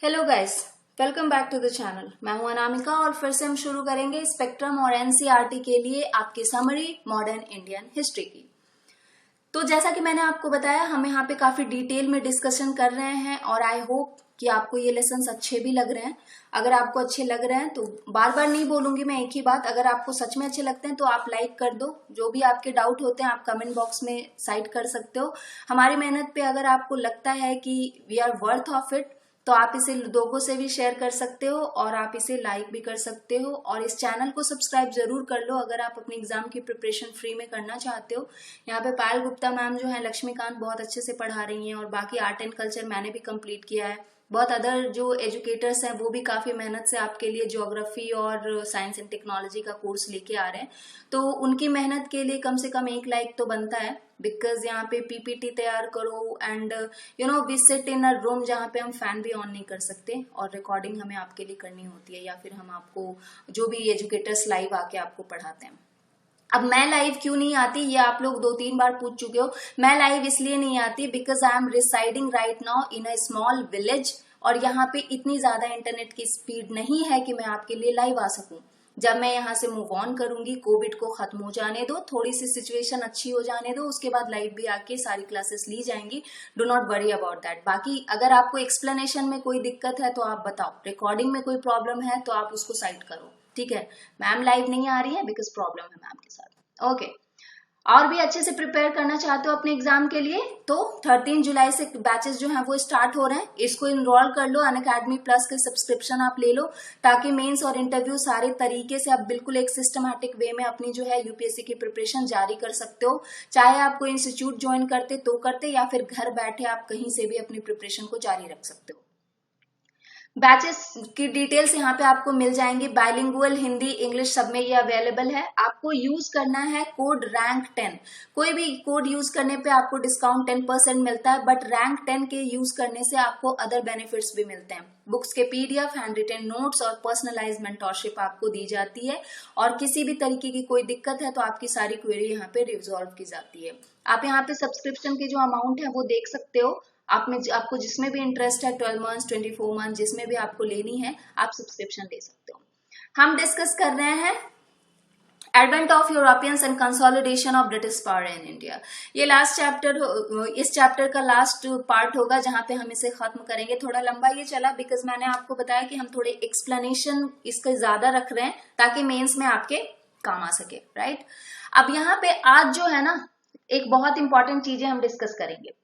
Hello guys, welcome back to the channel. मैं हूं अनामिका और फिर से हम शुरू करेंगे स्पेक्ट्रम और एनसीईआरटी के लिए आपकी समरी मॉडर्न इंडियन हिस्ट्री की। तो जैसा कि मैंने आपको बताया, हम यहाँ पे काफी डिटेल में डिस्कशन कर रहे हैं और आई होप कि आपको ये लेसन्स अच्छे भी लग रहे हैं। अगर आपको अच्छे लग रहे हैं तो बार बार नहीं बोलूंगी मैं एक ही बात, अगर आपको सच में अच्छे लगते हैं तो आप लाइक कर दो। जो भी आपके डाउट होते हैं आप कमेंट बॉक्स में साइड कर सकते हो। हमारी मेहनत पे अगर आपको लगता है कि we are worth of it तो आप इसे लोगों से भी शेयर कर सकते हो और आप इसे लाइक भी कर सकते हो। और इस चैनल को सब्सक्राइब जरूर कर लो अगर आप अपनी एग्जाम की प्रिपरेशन फ्री में करना चाहते हो। यहाँ पे पायल गुप्ता मैम जो है, लक्ष्मीकांत बहुत अच्छे से पढ़ा रही हैं और बाकी आर्ट एंड कल्चर मैंने भी कंप्लीट किया है। बहुत अदर जो एजुकेटर्स हैं वो भी काफी मेहनत से आपके लिए ज्योग्राफी और साइंस एंड टेक्नोलॉजी का कोर्स लेके आ रहे हैं। तो उनकी मेहनत के लिए कम से कम एक लाइक तो बनता है, बिकॉज यहाँ पे पीपीटी तैयार करो and we sit in a room जहाँ पे हम फैन भी ऑन नहीं कर सकते और रिकॉर्डिंग हमें आपके लिए करनी होती है, या फिर हम आपको जो भी एजुकेटर्स लाइव आके आपको पढ़ाते हैं। अब मैं लाइव क्यों नहीं आती, ये आप लोग 2-3 बार पूछ चुके हो। मैं लाइव इसलिए नहीं आती because I am residing right now in a small village और यहाँ पे इतनी ज्यादा इंटरनेट की स्पीड नहीं है कि मैं आपके लिए लाइव आ सकूं। जब मैं यहाँ से मूव ऑन करूंगी, कोविड को खत्म हो जाने दो, थोड़ी सी सिचुएशन अच्छी हो जाने दो, उसके बाद लाइव भी आके सारी क्लासेस ली जाएंगी। Do not worry about that. बाकी अगर आपको एक्सप्लेनेशन में कोई दिक्कत है तो आप बताओ, रिकॉर्डिंग में कोई प्रॉब्लम है तो आप उसको साइड करो, ठीक है। मैम लाइव नहीं आ रही है बिकॉज प्रॉब्लम है मैम के साथ। ओके, और भी अच्छे से प्रिपेयर करना चाहते हो अपने एग्जाम के लिए तो 13 जुलाई से बैचेस जो हैं वो स्टार्ट हो रहे हैं। इसको इनरोल कर लो, अनअकैडमी प्लस के सब्सक्रिप्शन आप ले लो, ताकि मेंस और इंटरव्यू सारे तरीके से आप बिल्कुल एक सिस्टमैटिक वे में अपनी जो है यूपीएससी की प्रिपरेशन जारी कर सकते हो। चाहे आपको इंस्टीट्यूट ज्वाइन करते तो करते, या फिर घर बैठे आप कहीं से भी अपनी प्रिपरेशन को जारी रख सकते हो। बैचेस की डिटेल्स यहाँ पे आपको मिल जाएंगी। बाइलिंगुअल हिंदी इंग्लिश सब में ये अवेलेबल है। आपको यूज करना है कोड रैंक 10। कोई भी कोड यूज करने पे आपको डिस्काउंट 10% मिलता है, बट रैंक 10 के यूज करने से आपको अदर बेनिफिट्स भी मिलते हैं। बुक्स के पीडीएफ, हैंड रिटन नोट्स और पर्सनलाइज मेंटोरशिप आपको दी जाती है। और किसी भी तरीके की कोई दिक्कत है तो आपकी सारी क्वेरी यहाँ पे रिजॉल्व की जाती है। आप यहाँ पे सब्सक्रिप्शन की जो अमाउंट है वो देख सकते हो। आपको जिसमें भी इंटरेस्ट है, 12 मंथ्स 24 मंथ जिसमें भी आपको लेनी है, आप सब्सक्रिप्शन ले सकते हो। हम डिस्कस कर रहे हैं advent of Europeans and consolidation of British power in India. ये लास्ट चैप्टर, इस चैप्टर का लास्ट पार्ट होगा जहां पे हम इसे खत्म करेंगे। थोड़ा लंबा ये चला बिकॉज मैंने आपको बताया कि हम थोड़े एक्सप्लेनेशन इसके ज्यादा रख रहे हैं ताकि मेंस में आपके काम आ सके, राइट। अब यहाँ पे आज जो है ना, एक बहुत इंपॉर्टेंट चीजें हम डिस्कस करेंगे।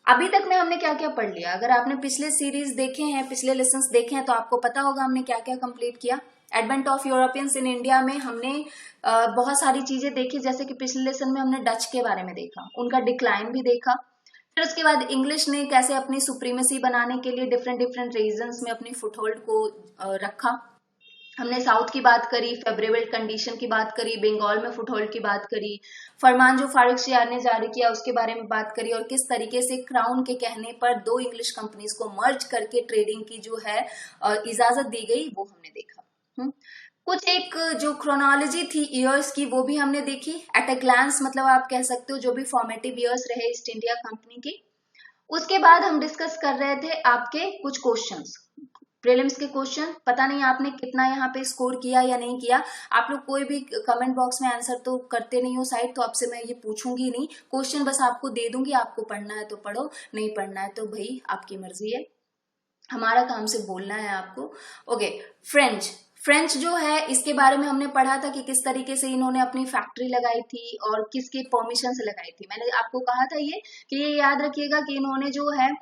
अभी तक में हमने क्या क्या पढ़ लिया, अगर आपने पिछले सीरीज देखे हैं, पिछले लेसन्स देखे हैं तो आपको पता होगा हमने क्या क्या कंप्लीट किया। Advent of Europeans in India में हमने बहुत सारी चीजें देखी, जैसे कि पिछले लेसन में हमने डच के बारे में देखा, उनका डिक्लाइन भी देखा। फिर उसके बाद इंग्लिश ने कैसे अपनी सुप्रीमेसी बनाने के लिए डिफरेंट डिफरेंट रीजन्स में अपनी फुटहोल्ड को रखा। हमने साउथ की बात करी, फेवरेबल कंडीशन की बात करी, बंगाल में फुटहोल्ड की बात करी, फरमान जो फारूक शियार ने जारी किया उसके बारे में बात करी, और किस तरीके से क्राउन के कहने पर 2 इंग्लिश कंपनीज को मर्ज करके ट्रेडिंग की जो है इजाजत दी गई, वो हमने देखा। कुछ एक जो क्रोनोलॉजी थी ईयर्स की वो भी हमने देखी एट अ ग्लांस, मतलब आप कह सकते हो जो भी फॉर्मेटिव ईयर्स रहे ईस्ट इंडिया कंपनी की। उसके बाद हम डिस्कस कर रहे थे आपके कुछ क्वेश्चंस, प्रीलिम्स के क्वेश्चन। पता नहीं आपने कितना यहाँ पे स्कोर किया या नहीं किया। आप लोग कोई भी कमेंट बॉक्स में आंसर तो करते नहीं हो साइड, तो आपसे मैं ये पूछूंगी नहीं, क्वेश्चन बस आपको दे दूंगी, आपको पढ़ना है तो पढ़ो, नहीं पढ़ना है तो भाई आपकी मर्जी है, हमारा काम से बोलना है आपको। ओके, फ्रेंच जो है इसके बारे में हमने पढ़ा था कि किस तरीके से इन्होंने अपनी फैक्ट्री लगाई थी और किसके परमिशन से लगाई थी। मैंने आपको कहा था ये कि ये याद रखिएगा कि इन्होंने जो है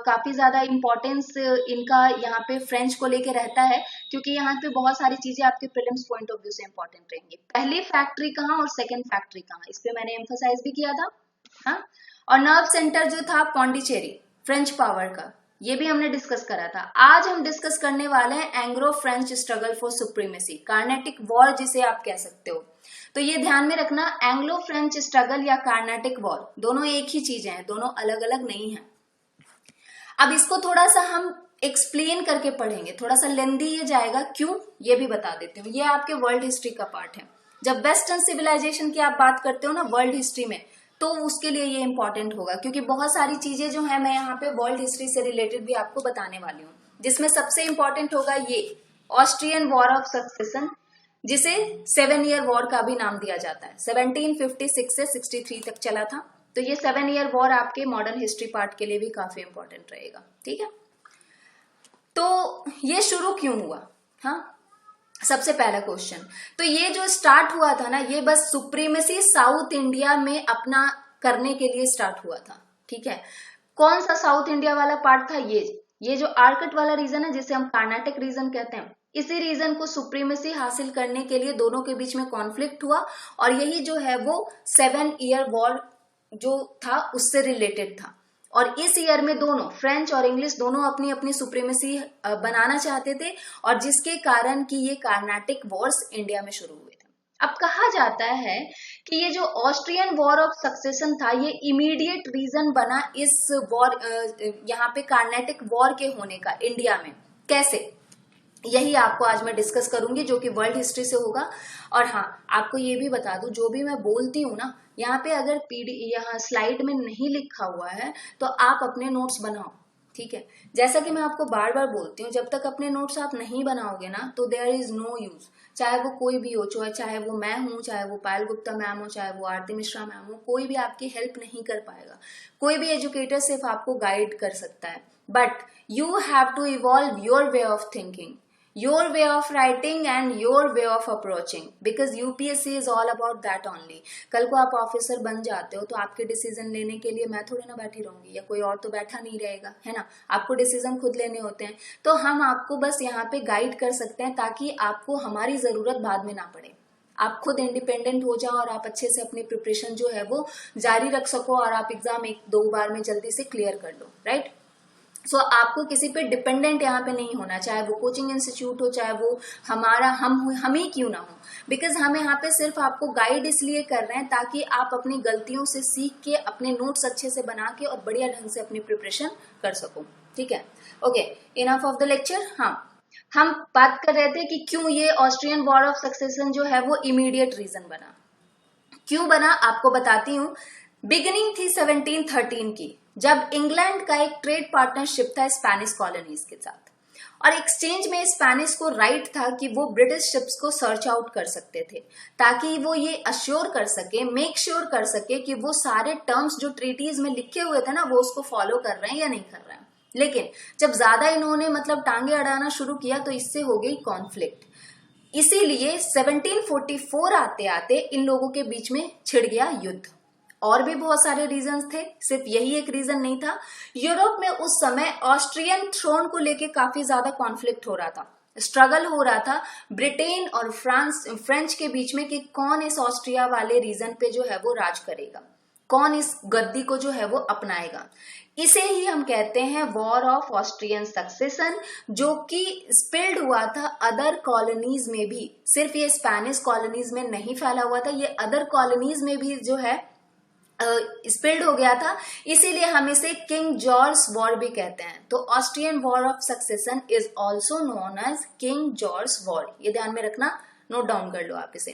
काफी ज्यादा इंपॉर्टेंस इनका यहाँ पे फ्रेंच को लेके रहता है, क्योंकि यहाँ पे बहुत सारी चीजें आपके प्रीलिम्स पॉइंट ऑफ व्यू से इंपॉर्टेंट रहेंगी। पहली फैक्ट्री कहाँ और सेकंड फैक्ट्री कहाँ, इस पे मैंने एम्फोसाइज भी किया था। हाँ, और नर्व सेंटर जो था पौंडीचेरी, फ्रेंच पावर का, ये भी हमने डिस्कस करा था। आज हम डिस्कस करने वाले हैं Anglo French struggle for supremacy, Carnatic war जिसे आप कह सकते हो। तो ये ध्यान में रखना, एंग्लो फ्रेंच स्ट्रगल या कार्नेटिक वॉर दोनों एक ही चीजें हैं, दोनों अलग अलग नहीं है। अब इसको थोड़ा सा हम एक्सप्लेन करके पढ़ेंगे, थोड़ा सा लेंदी ये जाएगा, क्यों ये भी बता देती हूँ। ये आपके वर्ल्ड हिस्ट्री का पार्ट है। जब वेस्टर्न सिविलाइजेशन की आप बात करते हो ना वर्ल्ड हिस्ट्री में, तो उसके लिए ये इंपॉर्टेंट होगा, क्योंकि बहुत सारी चीजें जो है मैं यहाँ पे वर्ल्ड हिस्ट्री से रिलेटेड भी आपको बताने वाली हूँ, जिसमें सबसे इंपॉर्टेंट होगा ये ऑस्ट्रियन वॉर ऑफ सक्सेशन, जिसे 7 ईयर वॉर का भी नाम दिया जाता है। 1756 से 63 तक चला था। तो ये 7 ईयर वॉर आपके मॉडर्न हिस्ट्री पार्ट के लिए भी काफी इंपॉर्टेंट रहेगा। ठीक है, तो ये शुरू क्यों हुआ? हाँ, सबसे पहला क्वेश्चन, तो ये जो स्टार्ट हुआ था ना, ये बस सुप्रीमेसी साउथ इंडिया में अपना करने के लिए स्टार्ट हुआ था। ठीक है, कौन सा साउथ इंडिया वाला पार्ट था? ये जो आर्कट वाला रीजन है, जिसे हम कर्नाटक रीजन कहते हैं, इसी रीजन को सुप्रीमेसी हासिल करने के लिए दोनों के बीच में कॉन्फ्लिक्ट हुआ, और यही जो है वो 7 ईयर वॉर जो था उससे रिलेटेड था। और इस ईयर में दोनों फ्रेंच और इंग्लिश दोनों अपनी अपनी सुप्रीमेसी बनाना चाहते थे, और जिसके कारण कि ये कार्नाटिक वॉर्स इंडिया में शुरू हुए थे। अब कहा जाता है कि ये जो ऑस्ट्रियन वॉर ऑफ सक्सेशन था, ये इमीडिएट रीजन बना इस वॉर, यहाँ पे कार्नाटिक वॉर के होने का इंडिया में। कैसे, यही आपको आज मैं डिस्कस करूंगी, जो कि वर्ल्ड हिस्ट्री से होगा। और हाँ, आपको ये भी बता दूं, जो भी मैं बोलती हूँ ना, यहाँ पे अगर यहाँ स्लाइड में नहीं लिखा हुआ है तो आप अपने नोट्स बनाओ। ठीक है, जैसा कि मैं आपको बार बार बोलती हूँ, जब तक अपने नोट्स आप नहीं बनाओगे ना, तो देयर इज नो यूज। चाहे वो कोई भी हो, चाहे वो मैं हूँ, चाहे वो पायल गुप्ता मैम हो, चाहे वो आरती मिश्रा मैम हो, कोई भी आपकी हेल्प नहीं कर पाएगा। कोई भी एजुकेटर सिर्फ आपको गाइड कर सकता है, but you have to evolve your way of thinking, your way of writing and your way of approaching, because UPSC is all about that only। कल को आप ऑफिसर बन जाते हो तो आपके डिसीजन लेने के लिए मैं थोड़ी ना बैठी रहूंगी, या कोई और तो बैठा नहीं रहेगा, है ना। आपको डिसीजन खुद लेने होते हैं, तो हम आपको बस यहाँ पे गाइड कर सकते हैं, ताकि आपको हमारी जरूरत बाद में ना पड़े। आप खुद इंडिपेंडेंट हो जाओ और आप अच्छे से अपनी प्रिपरेशन जो है वो जारी रख सको, और आप एग्जाम 1-2 बार में जल्दी से क्लियर कर लो, राइट। सो आपको किसी पे डिपेंडेंट यहाँ पे नहीं होना, चाहे वो कोचिंग इंस्टीट्यूट हो, चाहे वो हम ही क्यों ना हो, बिकॉज हम यहाँ पे सिर्फ आपको गाइड इसलिए कर रहे हैं ताकि आप अपनी गलतियों से सीख के अपने नोट्स अच्छे से बना के और बढ़िया ढंग से अपनी प्रिपरेशन कर सको। ठीक है, okay, enough of the lecture. हाँ, हम बात कर रहे थे कि क्यों ये ऑस्ट्रियन वॉर ऑफ सक्सेशन जो है वो इमीडिएट रीजन बना। क्यों बना आपको बताती हूँ। बिगिनिंग थी 1713 की, जब इंग्लैंड का एक ट्रेड पार्टनरशिप था स्पेनिश कॉलोनीज के साथ, और एक्सचेंज में स्पेनिश को राइट था कि वो ब्रिटिश शिप्स को सर्च आउट कर सकते थे, ताकि वो ये अश्योर कर सके, मेक श्योर कर सके कि वो सारे टर्म्स जो ट्रीटीज में लिखे हुए थे ना, वो उसको फॉलो कर रहे हैं या नहीं कर रहे हैं। लेकिन जब ज्यादा इन्होंने मतलब टांगे अड़ाना शुरू किया तो इससे हो गई कॉन्फ्लिक्ट। इसीलिए 1744 आते आते इन लोगों के बीच में छिड़ गया युद्ध। और भी बहुत सारे रीजंस थे, सिर्फ यही एक रीजन नहीं था। यूरोप में उस समय ऑस्ट्रियन थ्रोन को लेके काफी ज्यादा कॉन्फ्लिक्ट हो रहा था, स्ट्रगल हो रहा था ब्रिटेन और फ्रेंच के बीच में कि कौन इस ऑस्ट्रिया वाले रीजन पे जो है वो राज करेगा, कौन इस गद्दी को जो है वो अपनाएगा। इसे ही हम कहते हैं वॉर ऑफ ऑस्ट्रियन सक्सेशन, जो कि स्पिल्ड हुआ था अदर कॉलोनीज में भी, सिर्फ ये स्पेनिश कॉलोनीज में नहीं फैला हुआ था, ये अदर कॉलोनीज में भी जो है स्पिल्ड हो गया था। इसीलिए हम इसे किंग जॉर्ज वॉर भी कहते हैं। तो Austrian war of succession is also known as king George war, ये ध्यान में रखना, नोट डाउन कर लो आप इसे।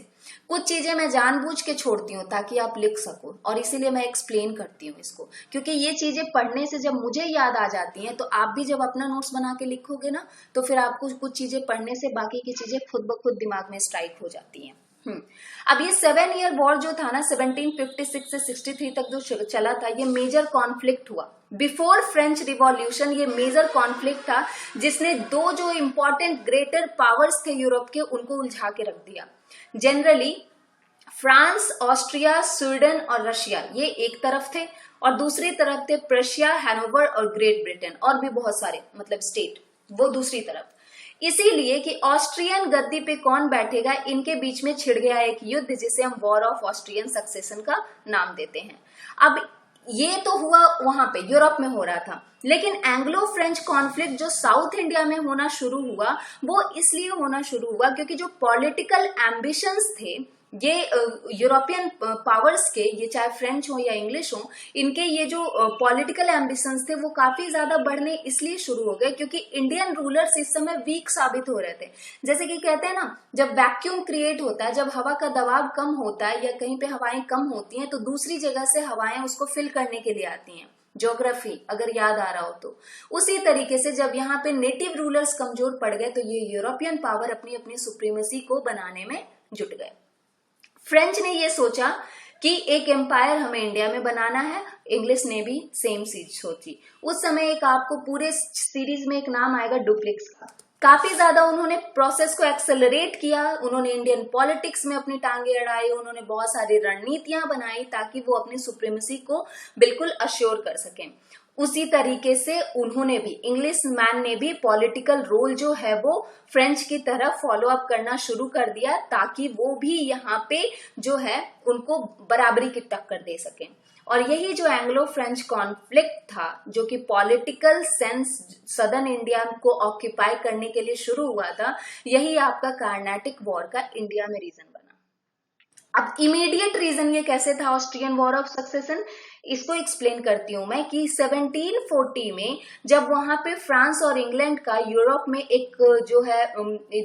कुछ चीजें मैं जानबूझ के छोड़ती हूँ ताकि आप लिख सको, और इसीलिए मैं एक्सप्लेन करती हूँ इसको, क्योंकि ये चीजें पढ़ने से जब मुझे याद आ जाती हैं, तो आप भी जब अपना नोट्स बना के लिखोगे ना, तो फिर आपको कुछ चीजें पढ़ने से बाकी की चीजें खुद ब खुद दिमाग में स्ट्राइक हो जाती हैं। अब ये 7 ईयर वॉर जो था ना, 1756 से 63 तक जो चला था, ये मेजर कॉन्फ्लिक्ट हुआ बिफोर फ्रेंच रिवॉल्यूशन। ये मेजर कॉन्फ्लिक्ट था जिसने दो जो इंपॉर्टेंट ग्रेटर पावर्स थे यूरोप के, उनको उलझा के रख दिया। जनरली फ्रांस, ऑस्ट्रिया, स्वीडन और रशिया, ये एक तरफ थे, और दूसरी तरफ थे प्रशिया, हैनोवर और ग्रेट ब्रिटेन, और भी बहुत सारे मतलब स्टेट, वो दूसरी तरफ। इसीलिए कि ऑस्ट्रियन गद्दी पे कौन बैठेगा, इनके बीच में छिड़ गया एक युद्ध, जिसे हम वॉर ऑफ ऑस्ट्रियन सक्सेशन का नाम देते हैं। अब ये तो हुआ वहां पे यूरोप में हो रहा था, लेकिन एंग्लो फ्रेंच कॉन्फ्लिक्ट जो साउथ इंडिया में होना शुरू हुआ, वो इसलिए होना शुरू हुआ क्योंकि जो पॉलिटिकल एम्बिशंस थे ये यूरोपियन पावर्स के, ये चाहे फ्रेंच हो या इंग्लिश हो, इनके ये जो पॉलिटिकल एम्बिशंस थे वो काफी ज्यादा बढ़ने इसलिए शुरू हो गए क्योंकि इंडियन रूलर्स इस समय वीक साबित हो रहे थे। जैसे कि कहते हैं ना, जब वैक्यूम क्रिएट होता है, जब हवा का दबाव कम होता है या कहीं पे हवाएं कम होती हैं तो दूसरी जगह से हवाएं उसको फिल करने के लिए आती हैं। ज्योग्राफी अगर याद आ रहा हो तो उसी तरीके से जब यहाँ पे नेटिव रूलर्स कमजोर पड़ गए तो ये यूरोपियन पावर अपनी अपनी सुप्रीमेसी को बनाने में जुट गए। फ्रेंच ने ये सोचा कि एक एम्पायर हमें इंडिया में बनाना है, इंग्लिश ने भी सेम चीज सोची। उस समय एक आपको पूरे सीरीज में एक नाम आएगा डुप्लिक्स का। काफी ज्यादा उन्होंने प्रोसेस को एक्सेलरेट किया, उन्होंने इंडियन पॉलिटिक्स में अपनी टांगे अड़ाई, उन्होंने बहुत सारी रणनीतियां बनाई ताकि वो अपनी सुप्रीमेसी को बिल्कुल अश्योर कर सकें। उसी तरीके से उन्होंने भी, इंग्लिश मैन ने भी पॉलिटिकल रोल जो है वो फ्रेंच की तरह फॉलो अप करना शुरू कर दिया ताकि वो भी यहाँ पे जो है उनको बराबरी की टक्कर दे सकें। और यही जो एंग्लो फ्रेंच कॉन्फ्लिक्ट था, जो कि पॉलिटिकल सेंस सदर्न इंडिया को ऑक्यूपाई करने के लिए शुरू हुआ था, यही आपका कार्नाटिक वॉर का इंडिया में रीजन बना। अब इमीडिएट रीजन ये कैसे था ऑस्ट्रियन वॉर ऑफ सक्सेशन, इसको एक्सप्लेन करती हूं मैं कि 1740 में जब वहां पे फ्रांस और इंग्लैंड का यूरोप में एक जो है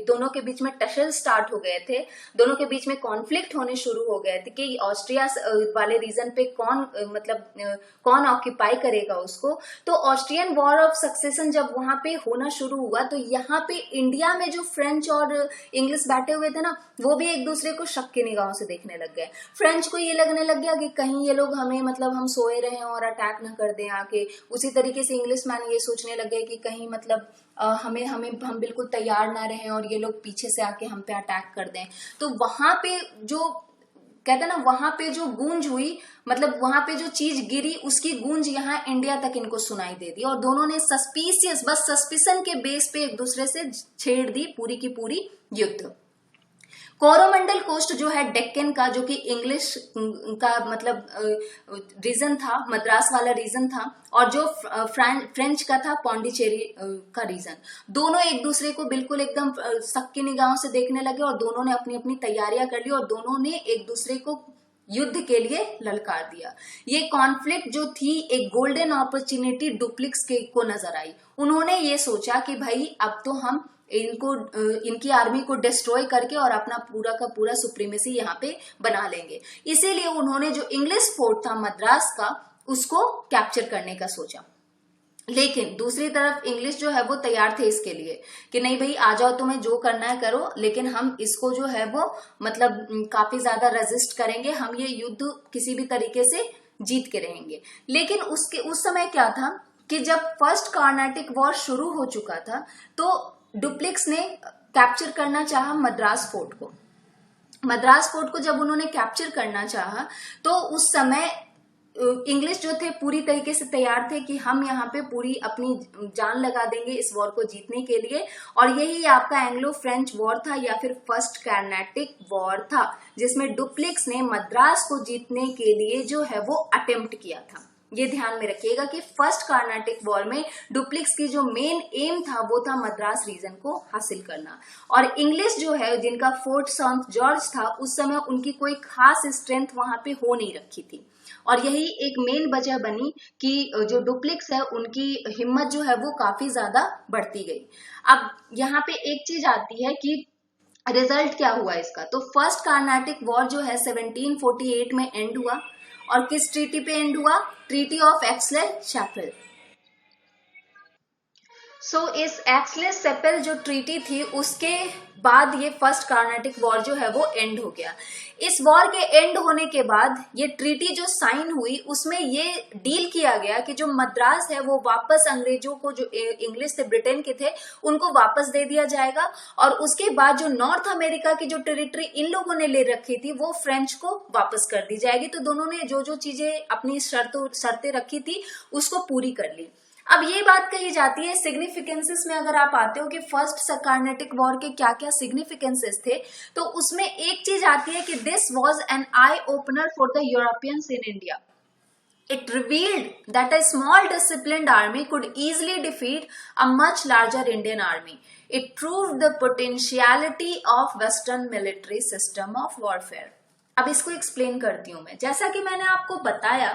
दोनों के बीच में टशल स्टार्ट हो गए थे, दोनों के बीच में कॉन्फ्लिक्ट होने शुरू हो गए थे कि ऑस्ट्रिया वाले रीजन पे कौन ऑक्यूपाई करेगा उसको। तो ऑस्ट्रियन वॉर ऑफ सक्सेशन जब वहां पे होना शुरू हुआ तो यहाँ पे इंडिया में जो फ्रेंच और इंग्लिश बैठे हुए थे ना, वो भी एक दूसरे को शक की निगाहों से देखने लग गए। फ्रेंच को ये लगने लग गया कि कहीं ये लोग हमें, मतलब हम सोए रहे और अटैक न कर दें आके। उसी तरीके से इंग्लिश मैन ये सोचने लग गए कि कहीं मतलब हम बिल्कुल तैयार ना रहें और ये लोग पीछे से आके हम पे अटैक कर दें। तो वहां पे जो कहते हैं ना, वहां पे जो गूंज हुई, मतलब वहां पे जो चीज गिरी उसकी गूंज यहाँ इंडिया तक इनको सुनाई दे दी और दोनों ने सस्पिशियस, बस सस्पिशन के बेस पे एक दूसरे से छेड़ दी पूरी की पूरी युद्ध। कोरोमंडल कोस्ट जो है डेक्कन का, जो कि इंग्लिश का मतलब रीजन था, मद्रास वाला रीजन था, और जो फ्रेंच का था पौंडीचेरी का रीजन, दोनों एक दूसरे को बिल्कुल एकदम शक की निगाहों से देखने लगे और दोनों ने अपनी अपनी तैयारियां कर ली और दोनों ने एक दूसरे को युद्ध के लिए ललकार दिया। ये कॉन्फ्लिक्ट जो थी एक गोल्डन अपॉर्चुनिटी डुप्लिक्स को नजर आई। उन्होंने ये सोचा कि भाई अब तो हम इनकी आर्मी को डिस्ट्रॉय करके और अपना पूरा का पूरा सुप्रीमेसी यहाँ पे बना लेंगे। इसीलिए उन्होंने जो इंग्लिश फोर्ट था मद्रास का, उसको कैप्चर करने का सोचा। लेकिन दूसरी तरफ इंग्लिश जो है वो तैयार थे इसके लिए कि नहीं भाई आ जाओ, तुम्हें जो करना है करो, लेकिन हम इसको जो है वो मतलब काफी ज्यादा रेजिस्ट करेंगे, हम ये युद्ध किसी भी तरीके से जीत के रहेंगे। लेकिन उस समय क्या था कि जब फर्स्ट कार्नाटिक वॉर शुरू हो चुका था तो डुप्लिक्स ने कैप्चर करना चाहा मद्रास फोर्ट को। मद्रास फोर्ट को जब उन्होंने कैप्चर करना चाहा तो उस समय इंग्लिश जो थे पूरी तरीके से तैयार थे कि हम यहाँ पे पूरी अपनी जान लगा देंगे इस वॉर को जीतने के लिए। और यही आपका एंग्लो फ्रेंच वॉर था या फिर फर्स्ट कार्नाटिक वॉर था, जिसमें डुप्लिक्स ने मद्रास को जीतने के लिए जो है वो अटेम्प्ट किया था। ये ध्यान में रखिएगा कि फर्स्ट कार्नाटिक वॉर में डुप्लिक्स की जो मेन एम था वो था मद्रास रीजन को हासिल करना। और इंग्लिश जो है, जिनका फोर्ट सेंट जॉर्ज था, उस समय उनकी कोई खास स्ट्रेंथ वहां पे हो नहीं रखी थी और यही एक मेन वजह बनी कि जो डुप्लिक्स है उनकी हिम्मत जो है वो काफी ज्यादा बढ़ती गई। अब यहाँ पे एक चीज आती है कि रिजल्ट क्या हुआ इसका। तो फर्स्ट कार्नाटिक वॉर जो है 1748 में एंड हुआ और किस ट्रीटी पे एंड हुआ? Treaty of एक्सले-चैपल। सो इस एक्सले-चैपल जो ट्रीटी थी उसके बाद ये फर्स्ट कार्नाटिक वॉर जो है वो एंड हो गया। इस वॉर के एंड होने के बाद ये ट्रीटी जो साइन हुई उसमें ये डील किया गया कि जो मद्रास है वो वापस अंग्रेजों को, जो इंग्लिश से ब्रिटेन के थे, उनको वापस दे दिया जाएगा और उसके बाद जो नॉर्थ अमेरिका की जो टेरिटरी इन लोगों ने ले रखी थी वो फ्रेंच को वापस कर दी जाएगी। तो दोनों ने जो जो चीजें अपनी शर्तें रखी थी उसको पूरी कर ली। अब ये बात कही जाती है सिग्निफिकेंसेस में, अगर आप आते हो कि फर्स्ट कार्नाटिक वॉर के क्या क्या सिग्निफिकेंसेस थे, तो उसमें एक चीज आती है कि this was an eye opener for the Europeans in India. It revealed that a small disciplined army could easily defeat a much larger Indian army. It proved the potentiality of Western military system of warfare. अब इसको explain करती हूँ मैं। जैसा कि मैंने आपको बताया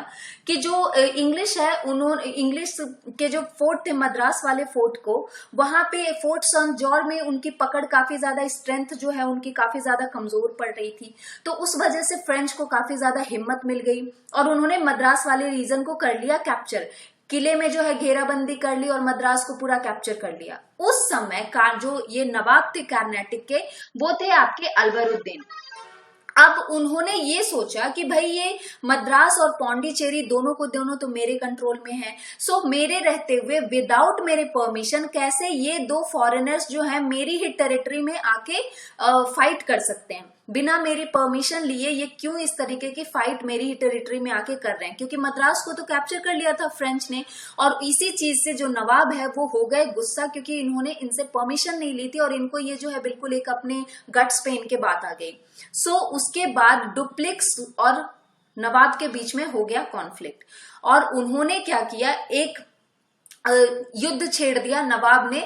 कि जो इंग्लिश है, उन्होंने इंग्लिश के जो फोर्ट थे मद्रास वाले फोर्ट को, वहां पे फोर्ट संजौर में उनकी पकड़ काफी ज्यादा, स्ट्रेंथ जो है उनकी काफी ज्यादा कमजोर पड़ रही थी। तो उस वजह से फ्रेंच को काफी ज्यादा हिम्मत मिल गई और उन्होंने मद्रास वाले रीजन को कर लिया कैप्चर। किले में जो है घेराबंदी कर ली और मद्रास को पूरा कैप्चर कर लिया। उस समय का जो ये नवाब थे कर्नाटक के, वो थे आपके अलवरुद्दीन। अब उन्होंने ये सोचा कि भाई ये मद्रास और पौंडीचेरी दोनों को दोनों तो मेरे कंट्रोल में है, सो मेरे रहते हुए विदाउट मेरे परमिशन कैसे ये दो फॉरेनर्स जो है मेरी ही टेरिटरी में आके फाइट कर सकते हैं, बिना मेरी परमिशन लिए ये क्यों इस तरीके की फाइट मेरी ही टेरिटरी में आके कर रहे हैं। क्योंकि मद्रास को तो कैप्चर कर लिया था फ्रेंच ने, और इसी चीज से जो नवाब है वो हो गए गुस्सा, क्योंकि इन्होंने इनसे परमिशन नहीं ली थी और इनको ये जो है बिल्कुल एक अपने गट्स पे इनके बात आ गई। सो उसके बाद डुप्लिक्स और नवाब के बीच में हो गया कॉन्फ्लिक्ट और उन्होंने क्या किया, एक युद्ध छेड़ दिया नवाब ने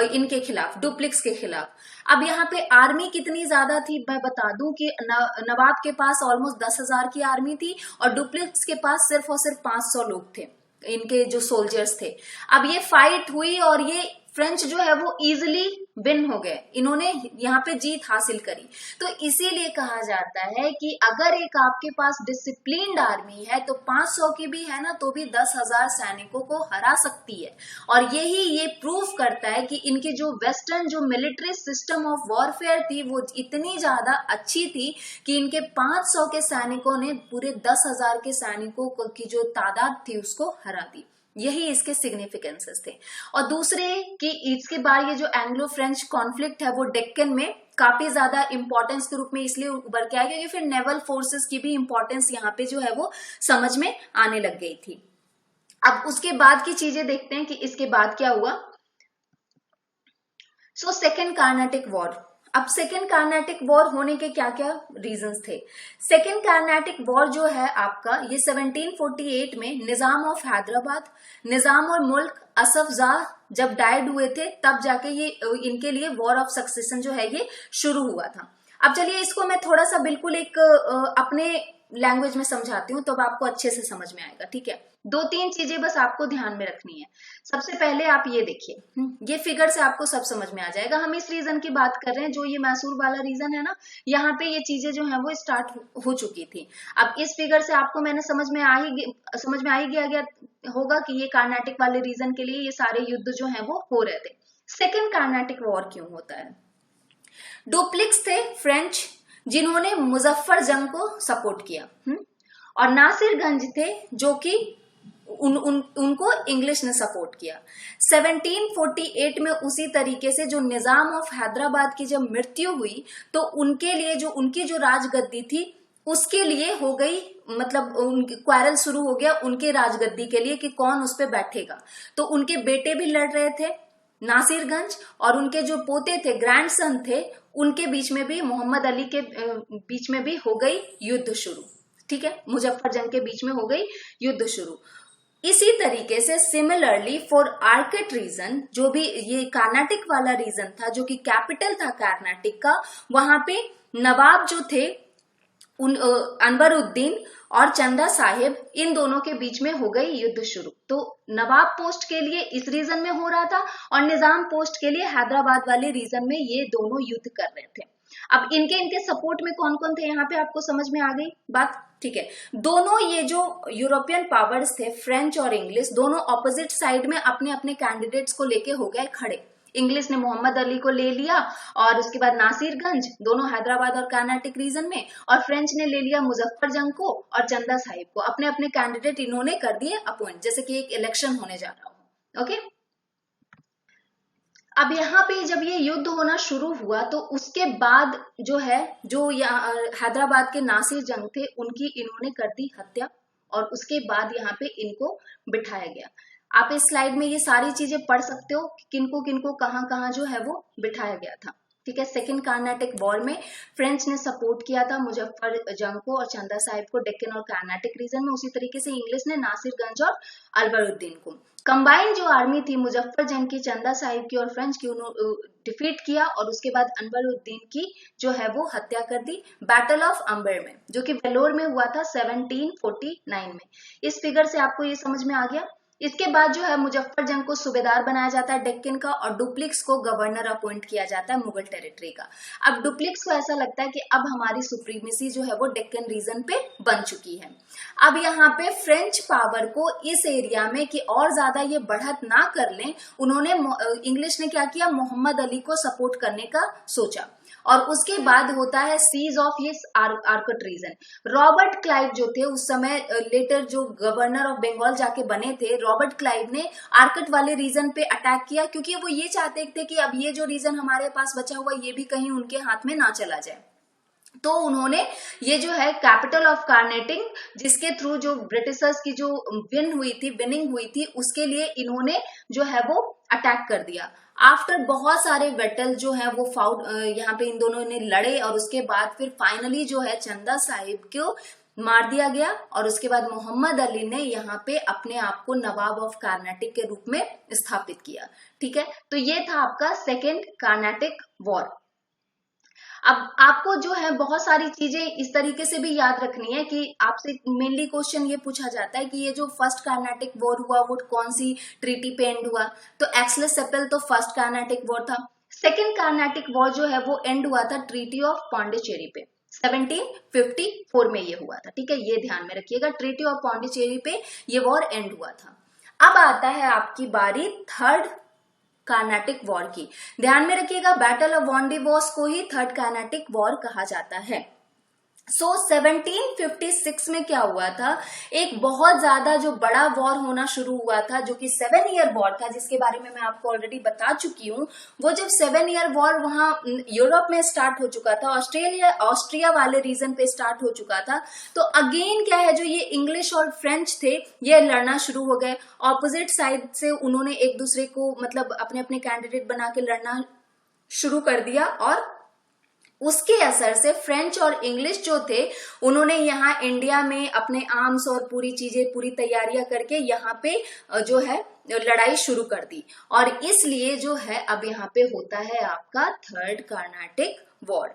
इनके खिलाफ, डुप्लिक्स के खिलाफ। अब यहाँ पे आर्मी कितनी ज्यादा थी मैं बता दूं कि नवाब के पास ऑलमोस्ट 10,000 की आर्मी थी और डुप्लिक्स के पास सिर्फ और सिर्फ 500 लोग थे, इनके जो सोल्जर्स थे। अब ये फाइट हुई और ये फ्रेंच जो है वो इजिली विन हो गए, इन्होंने यहाँ पे जीत हासिल करी। तो इसीलिए कहा जाता है कि अगर एक आपके पास डिसिप्लिन्ड आर्मी है तो 500 की भी है ना तो भी 10,000 सैनिकों को हरा सकती है। और यही ये प्रूफ करता है कि इनकी जो वेस्टर्न जो मिलिट्री सिस्टम ऑफ वॉरफेयर थी वो इतनी ज्यादा अच्छी थी कि इनके 500 के सैनिकों ने पूरे 10,000 के सैनिकों की जो तादाद थी उसको हरा दी। यही इसके सिग्निफिकेंसेस थे। और दूसरे कि इसके बाद ये जो एंग्लो फ्रेंच कॉन्फ्लिक्ट है वो डेक्कन में काफी ज्यादा इंपॉर्टेंस के रूप में इसलिए उभर के आया क्योंकि फिर नेवल फोर्सेस की भी इंपॉर्टेंस यहाँ पे जो है वो समझ में आने लग गई थी। अब उसके बाद की चीजें देखते हैं कि इसके बाद क्या हुआ। So second Carnatic war. अब सेकेंड कार्नाटिक वॉर होने के क्या क्या रीजंस थे। सेकेंड कार्नाटिक वॉर जो है आपका ये 1748 में निजाम ऑफ हैदराबाद, निजाम और मुल्क असफ जाह जब डाइड हुए थे तब जाके ये इनके लिए वॉर ऑफ सक्सेशन जो है ये शुरू हुआ था। अब चलिए इसको मैं थोड़ा सा बिल्कुल एक अपने लैंग्वेज में समझाती हूँ तो अब आपको अच्छे से समझ में आएगा। ठीक है, 2-3 चीजें बस आपको ध्यान में रखनी है। सबसे पहले आप ये देखिए, ये फिगर से आपको सब समझ में आ जाएगा। हम इस रीजन की बात कर रहे हैं जो ये मैसूर वाला रीजन है ना, यहाँ पे ये चीजें जो है वो स्टार्ट हो चुकी थी। अब इस फिगर से आपको मैंने समझ में आ ही गया होगा कि ये कार्नाटिक वाले रीजन के लिए ये सारे युद्ध जो है वो हो रहे थे। सेकेंड कार्नाटिक वॉर क्यों होता है। डुप्लिक्स थे फ्रेंच जिन्होंने मुजफ्फर जंग को सपोर्ट किया, और नासिरगंज थे जो कि उनको इंग्लिश ने सपोर्ट किया। 1748 में उसी तरीके से जो निजाम ऑफ हैदराबाद की जब मृत्यु हुई तो उनके लिए जो उनकी जो राजगद्दी थी उसके लिए हो गई, मतलब क्वारल शुरू हो गया उनके राजगद्दी के लिए कि कौन उस पर बैठेगा। तो उनके बेटे भी लड़ रहे थे नासिरगंज और उनके जो पोते थे ग्रैंडसन थे उनके बीच में भी, मोहम्मद अली के बीच में भी हो गई युद्ध शुरू। ठीक है, मुजफ्फर जंग के बीच में हो गई युद्ध शुरू। इसी तरीके से सिमिलरली फॉर आर्किट रीजन, जो भी ये कार्नाटिक वाला रीजन था जो कि कैपिटल था कार्नाटिक का, वहां पे नवाब जो थे अनवरुद्दीन और चंदा साहिब, इन दोनों के बीच में हो गई युद्ध शुरू। तो नवाब पोस्ट के लिए इस रीजन में हो रहा था और निजाम पोस्ट के लिए हैदराबाद वाले रीजन में ये दोनों युद्ध कर रहे थे। अब इनके सपोर्ट में कौन कौन थे यहाँ पे आपको समझ में आ गई बात। ठीक है, दोनों ये जो यूरोपियन पावर्स थे फ्रेंच और इंग्लिश, दोनों ऑपोजिट साइड में अपने अपने कैंडिडेट्स को लेके हो गए खड़े। इंग्लिश ने मोहम्मद अली को ले लिया और उसके बाद नासिरगंज, दोनों हैदराबाद और कर्नाटक रीजन में, और फ्रेंच ने ले लिया मुजफ्फर जंग को और चंदा साहिब को। अपने अपने कैंडिडेट इन्होंने कर दिए अपॉइंट, जैसे कि एक इलेक्शन होने जा रहा हो। ओके, अब यहाँ पे जब ये युद्ध होना शुरू हुआ तो उसके बाद जो है जो हैदराबाद के नासिर जंग थे उनकी इन्होंने कर दी हत्या और उसके बाद यहाँ पे इनको बिठाया गया। आप इस स्लाइड में ये सारी चीजें पढ़ सकते हो किनको किनको कहाँ कहाँ जो है वो बिठाया गया था। ठीक है। सेकेंड कार्नाटिक वॉर में फ्रेंच ने सपोर्ट किया था मुजफ्फर जंग को और चंदा साहिब को डेक्कन और कार्नाटिक रीजन में। उसी तरीके से इंग्लिश ने नासिरगंज और अलवरुद्दीन को। कंबाइंड जो आर्मी थी मुजफ्फर जंग की, चंदा साहिब की और फ्रेंच की, उन्होंने डिफीट किया और उसके बाद अनवरुद्दीन की जो है वो हत्या कर दी बैटल ऑफ अंबर में, जो कि वेलोर में हुआ था 1749 में। इस फिगर से आपको ये समझ में आ गया। इसके बाद जो है मुजफ्फर जंग को सूबेदार बनाया जाता है डेक्कन का और डुप्लिक्स को गवर्नर अपॉइंट किया जाता है मुगल टेरिटरी का। अब डुप्लिक्स को ऐसा लगता है कि अब हमारी सुप्रीमेसी जो है वो डेक्कन रीजन पे बन चुकी है। अब यहाँ पे फ्रेंच पावर को इस एरिया में कि और ज्यादा ये बढ़त ना कर लें, उन्होंने इंग्लिश ने क्या किया, मोहम्मद अली को सपोर्ट करने का सोचा। और उसके बाद होता है सीज ऑफ ये आर्कट रीजन। रॉबर्ट क्लाइव जो थे उस समय लेटर जो गवर्नर ऑफ बंगाल जाके बने थे, रॉबर्ट क्लाइव ने आर्कट वाले रीजन पे अटैक किया, क्योंकि वो ये चाहते थे कि अब ये जो रीजन हमारे पास बचा हुआ ये भी कहीं उनके हाथ में ना चला जाए। तो उन्होंने ये जो है कैपिटल ऑफ कार्नेटिंग, जिसके थ्रू जो ब्रिटिशर्स की जो विनिंग हुई थी उसके लिए इन्होंने जो है वो अटैक कर दिया। आफ्टर बहुत सारे बैटल जो है वो यहाँ पे इन दोनों ने लड़े और उसके बाद फिर फाइनली जो है चंदा साहिब को मार दिया गया और उसके बाद मोहम्मद अली ने यहाँ पे अपने आप को नवाब ऑफ कार्नाटिक के रूप में स्थापित किया। ठीक है, तो ये था आपका सेकेंड कार्नाटिक वॉर। अब आपको जो है बहुत सारी चीजें इस तरीके से भी याद रखनी है कि आपसे मेनली क्वेश्चन ये पूछा जाता है कि ये जो फर्स्ट कार्नाटिक वॉर हुआ वो कौन सी ट्रीटी पे एंड हुआ, तो एक्सलेस-सेपल तो फर्स्ट कार्नाटिक वॉर था। सेकेंड कार्नाटिक वॉर जो है वो एंड हुआ था ट्रीटी ऑफ पौंडीचेरी पे, 1754 में ये हुआ था। ठीक है, ये ध्यान में रखिएगा, ट्रीटी ऑफ पौंडीचेरी पे ये वॉर एंड हुआ था। अब आता है आपकी बारी थर्ड कार्नाटिक वॉर की। ध्यान में रखिएगा बैटल ऑफ वॉन्डिवोस को ही थर्ड कार्नाटिक वॉर कहा जाता है। 1756 में क्या हुआ था, एक बहुत ज्यादा जो बड़ा वॉर होना शुरू हुआ था जो कि 7 ईयर वॉर था, जिसके बारे में मैं आपको ऑलरेडी बता चुकी हूँ। वो जब 7 ईयर वॉर वहां यूरोप में स्टार्ट हो चुका था, ऑस्ट्रिया वाले रीजन पे स्टार्ट हो चुका था, तो अगेन क्या है, जो ये इंग्लिश और फ्रेंच थे ये लड़ना शुरू हो गए। ऑपोजिट साइड से उन्होंने एक दूसरे को मतलब अपने अपने कैंडिडेट बना के लड़ना शुरू कर दिया और उसके असर से फ्रेंच और इंग्लिश जो थे उन्होंने यहाँ इंडिया में अपने आर्म्स और पूरी चीजें पूरी तैयारियां करके यहाँ पे जो है लड़ाई शुरू कर दी और इसलिए जो है अब यहाँ पे होता है आपका थर्ड कार्नाटिक वॉर।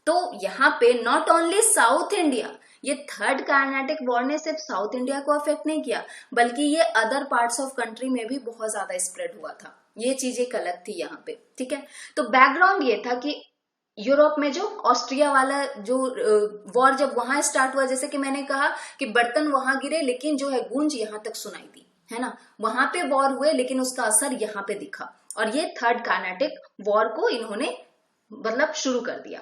तो यहाँ पे नॉट ओनली साउथ इंडिया, ये थर्ड कार्नाटिक वॉर ने सिर्फ साउथ इंडिया को अफेक्ट नहीं किया बल्कि ये अदर पार्ट्स ऑफ कंट्री में भी बहुत ज्यादा स्प्रेड हुआ था। ये चीज एक अलग थी यहाँ पे। ठीक है, तो बैकग्राउंड ये था कि यूरोप में जो ऑस्ट्रिया वाला जो वॉर जब वहां स्टार्ट हुआ, जैसे कि मैंने कहा कि बर्तन वहां गिरे लेकिन जो है गूंज यहां तक सुनाई दी, है ना, वहां पे वॉर हुए लेकिन उसका असर यहाँ पे दिखा और ये थर्ड कार्नाटिक वॉर को इन्होंने मतलब शुरू कर दिया।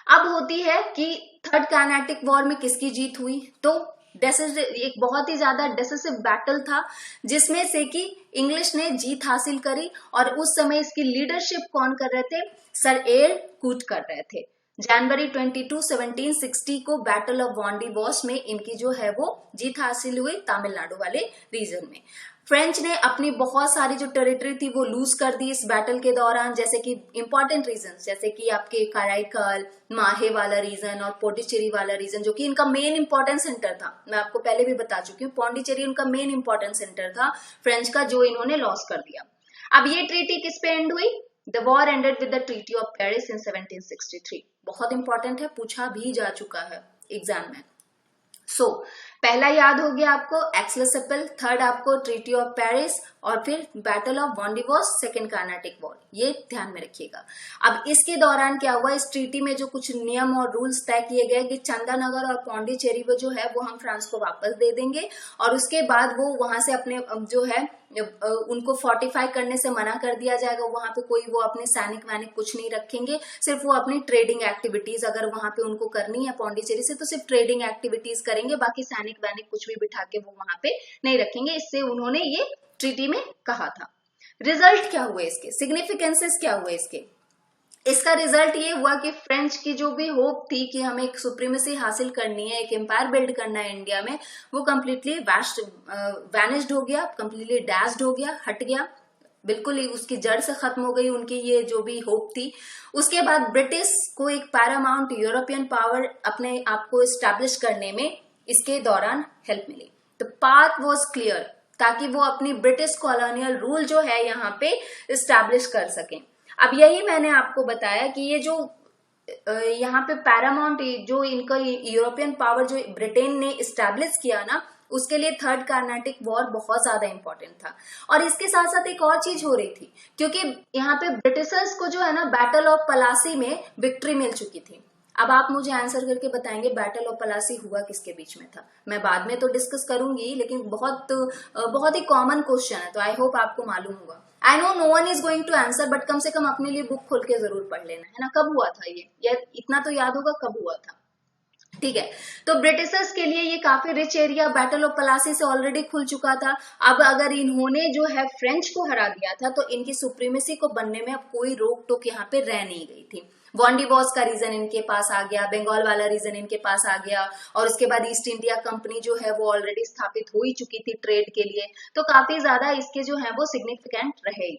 अब होती है कि थर्ड कार्नाटिक वॉर में किसकी जीत हुई, तो एक बहुत ही ज्यादा डिसिसिव बैटल था जिसमें से कि इंग्लिश ने जीत हासिल करी और उस समय इसकी लीडरशिप कौन कर रहे थे, सर एयर कूट कर रहे थे। जनवरी 22, 1760 को बैटल ऑफ वॉन्डिवोस में इनकी जो है वो जीत हासिल हुई तमिलनाडु वाले रीजन में। फ्रेंच ने अपनी बहुत सारी जो टेरिटरी थी वो लूज कर दी इस बैटल के दौरान, जैसे कि इंपॉर्टेंट रीजन जैसे कि आपके कराईकल, माहे वाला रीजन और पौंडीचेरी वाला रीजन जो कि इनका मेन इंपॉर्टेंट सेंटर था। मैं आपको पहले भी बता चुकी हूँ, पौंडीचेरी उनका मेन इंपॉर्टेंट सेंटर था फ्रेंच का, जो इन्होंने लॉस कर दिया। अब ये ट्रीटी किस पे एंड हुई, the war ended with the treaty of Paris in 1763। बहुत इंपॉर्टेंट है, पूछा भी जा चुका है एग्जाम में। पहला याद हो गया आपको एक्सलेस-सेपल, थर्ड आपको ट्रीटी ऑफ पेरिस और फिर battle of Wandiwash, second Carnatic war, ये ध्यान में रखिएगा। अब इसके दौरान क्या हुआ, इस ट्रीटी में जो कुछ नियम और रूल्स तय किए गए कि चंदानगर और पौंडीचेरी वो जो है वो हम फ्रांस को वापस दे देंगे और उसके बाद वो वहां से अपने जो है उनको फोर्टिफाई करने से मना कर दिया जाएगा। वहां पे कोई वो अपने सैनिक वैनिक कुछ नहीं रखेंगे, सिर्फ वो अपनी ट्रेडिंग एक्टिविटीज अगर वहां पे उनको करनी है पौंडीचेरी से तो सिर्फ ट्रेडिंग एक्टिविटीज करेंगे, बाकी सैनिक वैनिक कुछ भी बिठा के वो वहां पे नहीं रखेंगे। इससे उन्होंने ये ट्रीटी में कहा था। रिजल्ट क्या हुए इसके, सिग्निफिकेंसेस क्या हुए इसके, इसका रिजल्ट ये हुआ कि फ्रेंच की जो भी होप थी कि हमें एक सुप्रीमेसी हासिल करनी है, एक एम्पायर बिल्ड करना है इंडिया में, वो कम्प्लीटली वैनिश्ड हो गया, कम्प्लीटली डैश्ड हो गया, हट गया। बिल्कुल ही उसकी जड़ से खत्म हो गई उनकी ये जो भी होप थी। उसके बाद ब्रिटिश को एक पैरामाउंट यूरोपियन पावर अपने आप को एस्टैब्लिश करने में इसके दौरान हेल्प मिली। द पाथ वॉज क्लियर, ताकि वो अपनी ब्रिटिश कॉलोनियल रूल जो है यहाँ पे एस्टैब्लिश कर सकें। अब यही मैंने आपको बताया कि ये जो यहाँ पे पैरामाउंट जो इनका यूरोपियन पावर जो ब्रिटेन ने एस्टैब्लिश किया ना, उसके लिए थर्ड कार्नाटिक वॉर बहुत ज्यादा इंपॉर्टेंट था। और इसके साथ साथ एक और चीज हो रही थी, क्योंकि यहाँ पे ब्रिटिशर्स को जो है ना बैटल ऑफ पलासी में विक्ट्री मिल चुकी थी। अब आप मुझे आंसर करके बताएंगे बैटल ऑफ पलासी हुआ किसके बीच में था। मैं बाद में तो डिस्कस करूंगी, लेकिन बहुत ही कॉमन क्वेश्चन है, तो आई होप आपको मालूम होगा। I know no one is going to answer, but कम से कम अपने लिए बुक खोल के जरूर पढ़ लेना, है ना। कब हुआ था ये, या इतना तो याद होगा कब हुआ था, ठीक है। तो ब्रिटिशर्स के लिए ये काफी rich area battle of Plassey से ऑलरेडी खुल चुका था। अब अगर इन्होंने जो है फ्रेंच को हरा दिया था, तो इनकी सुप्रीमेसी को बनने में अब कोई रोक टोक यहाँ पे रह नहीं गई थी। वॉन्डिवॉस का रीजन इनके पास आ गया, बंगाल वाला रीजन इनके पास आ गया, और उसके बाद ईस्ट इंडिया कंपनी जो है वो ऑलरेडी स्थापित हो ही चुकी थी ट्रेड के लिए। तो काफी ज्यादा इसके जो है वो सिग्निफिकेंट रहे।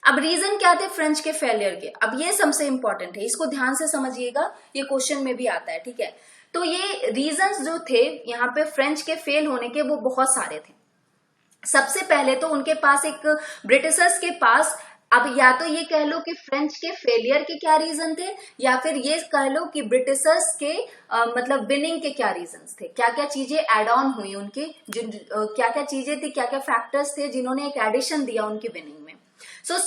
अब रीजन क्या थे फ्रेंच के फेलियर के, अब ये सबसे इंपॉर्टेंट है, इसको ध्यान से समझिएगा, ये क्वेश्चन में भी आता है, ठीक है। तो ये रीजंस जो थे यहाँ पे फ्रेंच के फेल होने के, वो बहुत सारे थे। सबसे पहले तो उनके पास एक ब्रिटिशर्स के पास, अब या तो ये कह लो कि फ्रेंच के फेलियर के क्या रीजन थे, या फिर ये कह लो कि ब्रिटिशर्स के मतलब विनिंग के क्या रीजंस थे, क्या क्या चीजें एड ऑन हुई उनके, क्या क्या चीजें थी, क्या क्या फैक्टर्स थे जिन्होंने एक एडिशन दिया उनकी विनिंग में। सो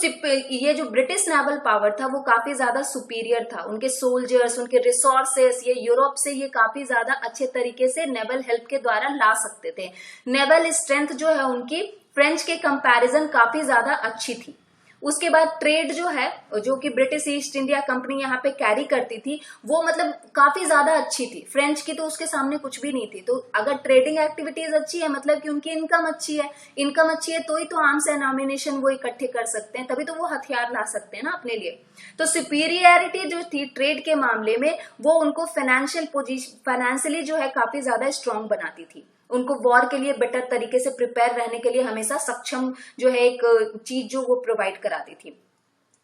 ये जो ब्रिटिश नेवल पावर था वो काफी ज्यादा सुपीरियर था, उनके सोल्जर्स, उनके रिसोर्सेस ये यूरोप से ये काफी ज्यादा अच्छे तरीके से नेवल हेल्प के द्वारा ला सकते थे। नेवल स्ट्रेंथ जो है उनकी फ्रेंच के कंपैरिजन काफी ज्यादा अच्छी थी। उसके बाद ट्रेड जो है, जो कि ब्रिटिश ईस्ट इंडिया कंपनी यहाँ पे कैरी करती थी, वो मतलब काफी ज्यादा अच्छी थी। फ्रेंच की तो उसके सामने कुछ भी नहीं थी। तो अगर ट्रेडिंग एक्टिविटीज अच्छी है, मतलब कि उनकी इनकम अच्छी है, इनकम अच्छी है तो ही तो आर्म्स एंड एमिनेशन वो इकट्ठे कर सकते हैं, तभी तो वो हथियार ला सकते हैं ना अपने लिए। तो सुपीरियरिटी जो थी ट्रेड के मामले में, वो उनको फाइनेंशियली जो है काफी ज्यादा स्ट्रांग बनाती थी, उनको वॉर के लिए बेटर तरीके से प्रिपेयर रहने के लिए हमेशा सक्षम जो है एक चीज जो वो प्रोवाइड कराती थी।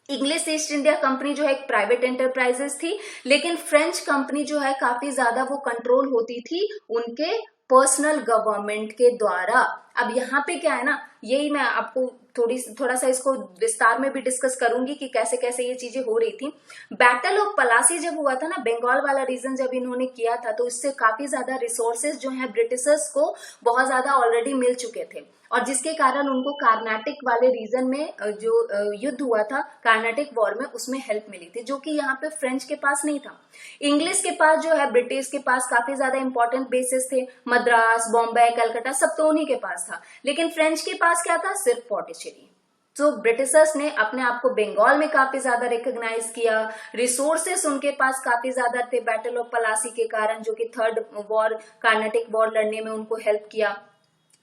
इंग्लिश ईस्ट इंडिया कंपनी जो है एक प्राइवेट एंटरप्राइजेस थी, लेकिन फ्रेंच कंपनी जो है काफी ज्यादा वो कंट्रोल होती थी उनके पर्सनल गवर्नमेंट के द्वारा। अब यहाँ पे क्या है ना, यही मैं आपको थोड़ा सा इसको विस्तार में भी डिस्कस करूंगी कि कैसे कैसे ये चीजें हो रही थी। बैटल ऑफ पलासी जब हुआ था ना, बंगाल वाला रीजन जब इन्होंने किया था, तो इससे काफी ज्यादा रिसोर्सेज जो है ब्रिटिशर्स को बहुत ज्यादा ऑलरेडी मिल चुके थे, और जिसके कारण उनको कार्नाटिक वाले रीजन में जो युद्ध हुआ था कार्नाटिक वॉर में, उसमें हेल्प मिली थी, जो कि यहाँ पे फ्रेंच के पास नहीं था। इंग्लिश के पास जो है, ब्रिटिश के पास काफी ज्यादा इंपॉर्टेंट बेसिस थे, मद्रास, बॉम्बे, कलकत्ता, सब तो उन्हीं के पास था। लेकिन फ्रेंच के पास क्या था, सिर्फ पौंडीचेरी। तो ब्रिटिशर्स ने अपने आप को बंगाल में काफी ज्यादा रिकॉग्नाइज किया, रिसोर्सेस उनके पास काफी ज्यादा थे बैटल ऑफ पलासी के कारण, जो कि थर्ड वॉर कार्नाटिक वॉर लड़ने में उनको हेल्प किया।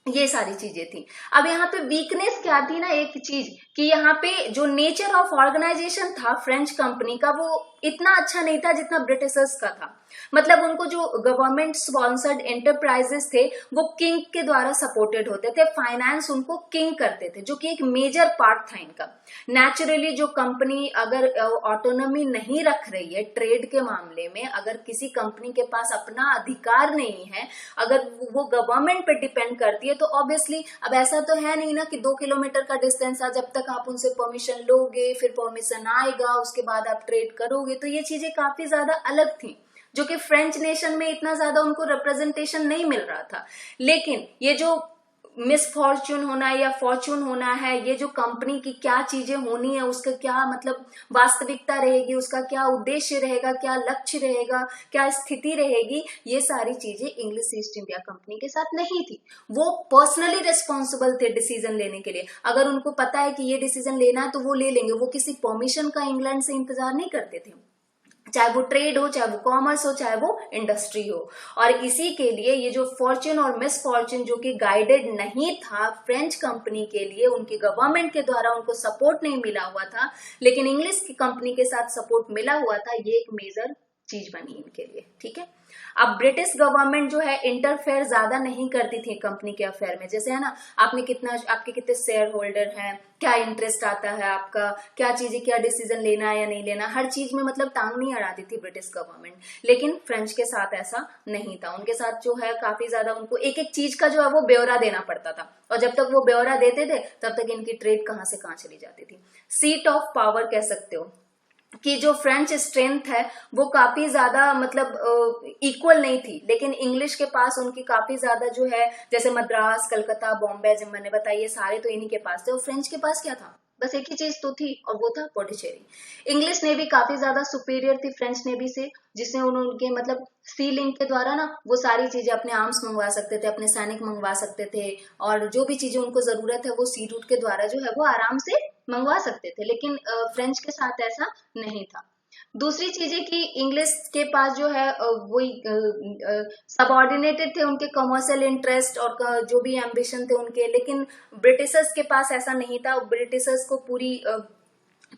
ये सारी चीजें थी। अब यहाँ पे वीकनेस क्या थी ना, एक चीज कि यहाँ पे जो नेचर ऑफ ऑर्गेनाइजेशन था फ्रेंच कंपनी का, वो इतना अच्छा नहीं था जितना ब्रिटिशर्स का था। मतलब उनको जो गवर्नमेंट स्पॉन्सर्ड एंटरप्राइजेस थे वो किंग के द्वारा सपोर्टेड होते थे, फाइनेंस उनको किंग करते थे, जो कि एक मेजर पार्ट था इनका। नेचुरली जो कंपनी अगर ऑटोनॉमी नहीं रख रही है ट्रेड के मामले में, अगर किसी कंपनी के पास अपना अधिकार नहीं है, अगर वो गवर्नमेंट पे डिपेंड करती है, तो ऑब्वियसली अब ऐसा तो है नहीं ना कि 2 किलोमीटर का डिस्टेंस है, जब तक आप उनसे परमिशन लोगे, फिर परमिशन आएगा, उसके बाद आप ट्रेड करोगे। तो ये चीजें काफी ज्यादा अलग थी, जो कि फ्रेंच नेशन में इतना ज्यादा उनको रिप्रेजेंटेशन नहीं मिल रहा था। लेकिन ये जो मिसफॉर्च्यून होना है या फॉर्च्यून होना है, ये जो कंपनी की क्या चीजें होनी है, उसका क्या मतलब वास्तविकता रहेगी, उसका क्या उद्देश्य रहेगा, क्या लक्ष्य रहेगा, क्या स्थिति रहेगी, ये सारी चीजें इंग्लिश ईस्ट इंडिया कंपनी के साथ नहीं थी। वो पर्सनली रिस्पॉन्सिबल थे डिसीजन लेने के लिए। अगर उनको पता है कि ये डिसीजन लेना है तो वो ले लेंगे, वो किसी परमिशन का इंग्लैंड से इंतजार नहीं करते थे, चाहे वो ट्रेड हो, चाहे वो कॉमर्स हो, चाहे वो इंडस्ट्री हो। और इसी के लिए ये जो फॉर्च्यून और मिसफॉर्च्यून जो कि गाइडेड नहीं था फ्रेंच कंपनी के लिए, उनकी गवर्नमेंट के द्वारा उनको सपोर्ट नहीं मिला हुआ था, लेकिन इंग्लिश की कंपनी के साथ सपोर्ट मिला हुआ था, ये एक मेजर चीज बनी इनके लिए, ठीक है। अब ब्रिटिश गवर्नमेंट जो है इंटरफेयर ज्यादा नहीं करती थी कंपनी के अफेयर में, जैसे है ना आपके कितने शेयर होल्डर हैं, क्या इंटरेस्ट आता है आपका, क्या चीजें, क्या डिसीजन लेना है या नहीं लेना, हर चीज में मतलब टांग नहीं अड़ाती थी ब्रिटिश गवर्नमेंट। लेकिन फ्रेंच के साथ ऐसा नहीं था, उनके साथ जो है काफी ज्यादा उनको एक एक चीज का जो है वो ब्यौरा देना पड़ता था, और जब तक वो ब्यौरा देते थे तब तक इनकी ट्रेड कहां से कहां चली जाती थी। सीट ऑफ पावर कह सकते हो कि जो फ्रेंच स्ट्रेंथ है वो काफी ज्यादा मतलब इक्वल नहीं थी, लेकिन इंग्लिश के पास उनकी काफी ज्यादा जो है, जैसे मद्रास, कलकत्ता, बॉम्बे जब मैंने बताया, ये सारे तो इन्हीं के पास थे, और फ्रेंच के पास क्या था, बस एक ही चीज तो थी, और वो था पौंडीचेरी। इंग्लिश नेवी काफी ज्यादा सुपीरियर थी फ्रेंच नेवी से, जिसने उनके मतलब सी लिंक के द्वारा ना वो सारी चीजें, अपने आर्म्स मंगवा सकते थे, अपने सैनिक मंगवा सकते थे, और जो भी चीजें उनको जरूरत है वो सी रूट के द्वारा जो है वो आराम से मंगवा सकते थे। लेकिन फ्रेंच के साथ ऐसा नहीं था। दूसरी चीज है कि इंग्लिश के पास जो है वही सबऑर्डिनेटेड थे उनके कमर्शियल इंटरेस्ट और जो भी एम्बिशन थे उनके, लेकिन ब्रिटिशर्स के पास ऐसा नहीं था। ब्रिटिशर्स को पूरी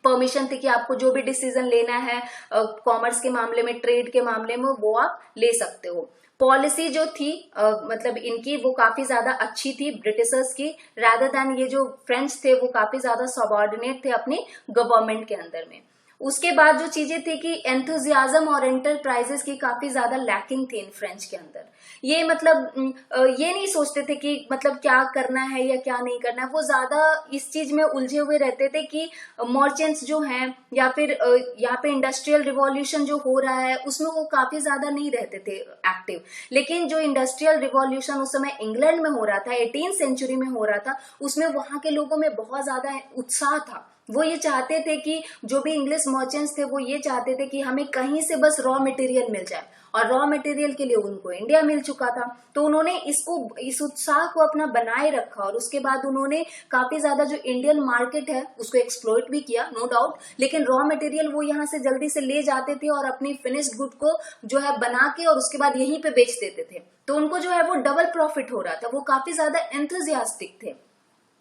परमिशन थी कि आपको जो भी डिसीजन लेना है कॉमर्स के मामले में, ट्रेड के मामले में, वो आप ले सकते हो। पॉलिसी जो थी मतलब इनकी वो काफी ज्यादा अच्छी थी ब्रिटिशर्स की, रादर देन ये जो फ्रेंच थे वो काफी ज्यादा सबऑर्डिनेट थे अपनी गवर्नमेंट के अंदर में। उसके बाद जो चीजें थी कि एंथुजियाज्म और एंटरप्राइजेस की काफी ज्यादा लैकिंग थी इन फ्रेंच के अंदर। ये मतलब ये नहीं सोचते थे कि मतलब क्या करना है या क्या नहीं करना है, वो ज्यादा इस चीज में उलझे हुए रहते थे कि मर्चेंट्स जो हैं या फिर यहाँ पे इंडस्ट्रियल रिवॉल्यूशन जो हो रहा है उसमें वो काफी ज्यादा नहीं रहते थे एक्टिव। लेकिन जो इंडस्ट्रियल रिवॉल्यूशन उस समय इंग्लैंड में हो रहा था, 18th सेंचुरी में हो रहा था, उसमें वहां के लोगों में बहुत ज्यादा उत्साह था। वो ये चाहते थे कि जो भी इंग्लिश मर्चेंट्स थे वो ये चाहते थे कि हमें कहीं से बस रॉ मटेरियल मिल जाए, और रॉ मटेरियल के लिए उनको इंडिया मिल चुका था। तो उन्होंने इस उत्साह को अपना बनाए रखा, और उसके बाद उन्होंने काफी ज्यादा जो इंडियन मार्केट है उसको एक्सप्लॉइट भी किया, नो डाउट, लेकिन रॉ मटेरियल वो यहाँ से जल्दी से ले जाते थे और अपनी फिनिश्ड गुड को जो है बना के और उसके बाद यहीं पे बेच देते थे। तो उनको जो है वो डबल प्रॉफिट हो रहा था, वो काफी ज्यादा एंथुजियास्टिक थे।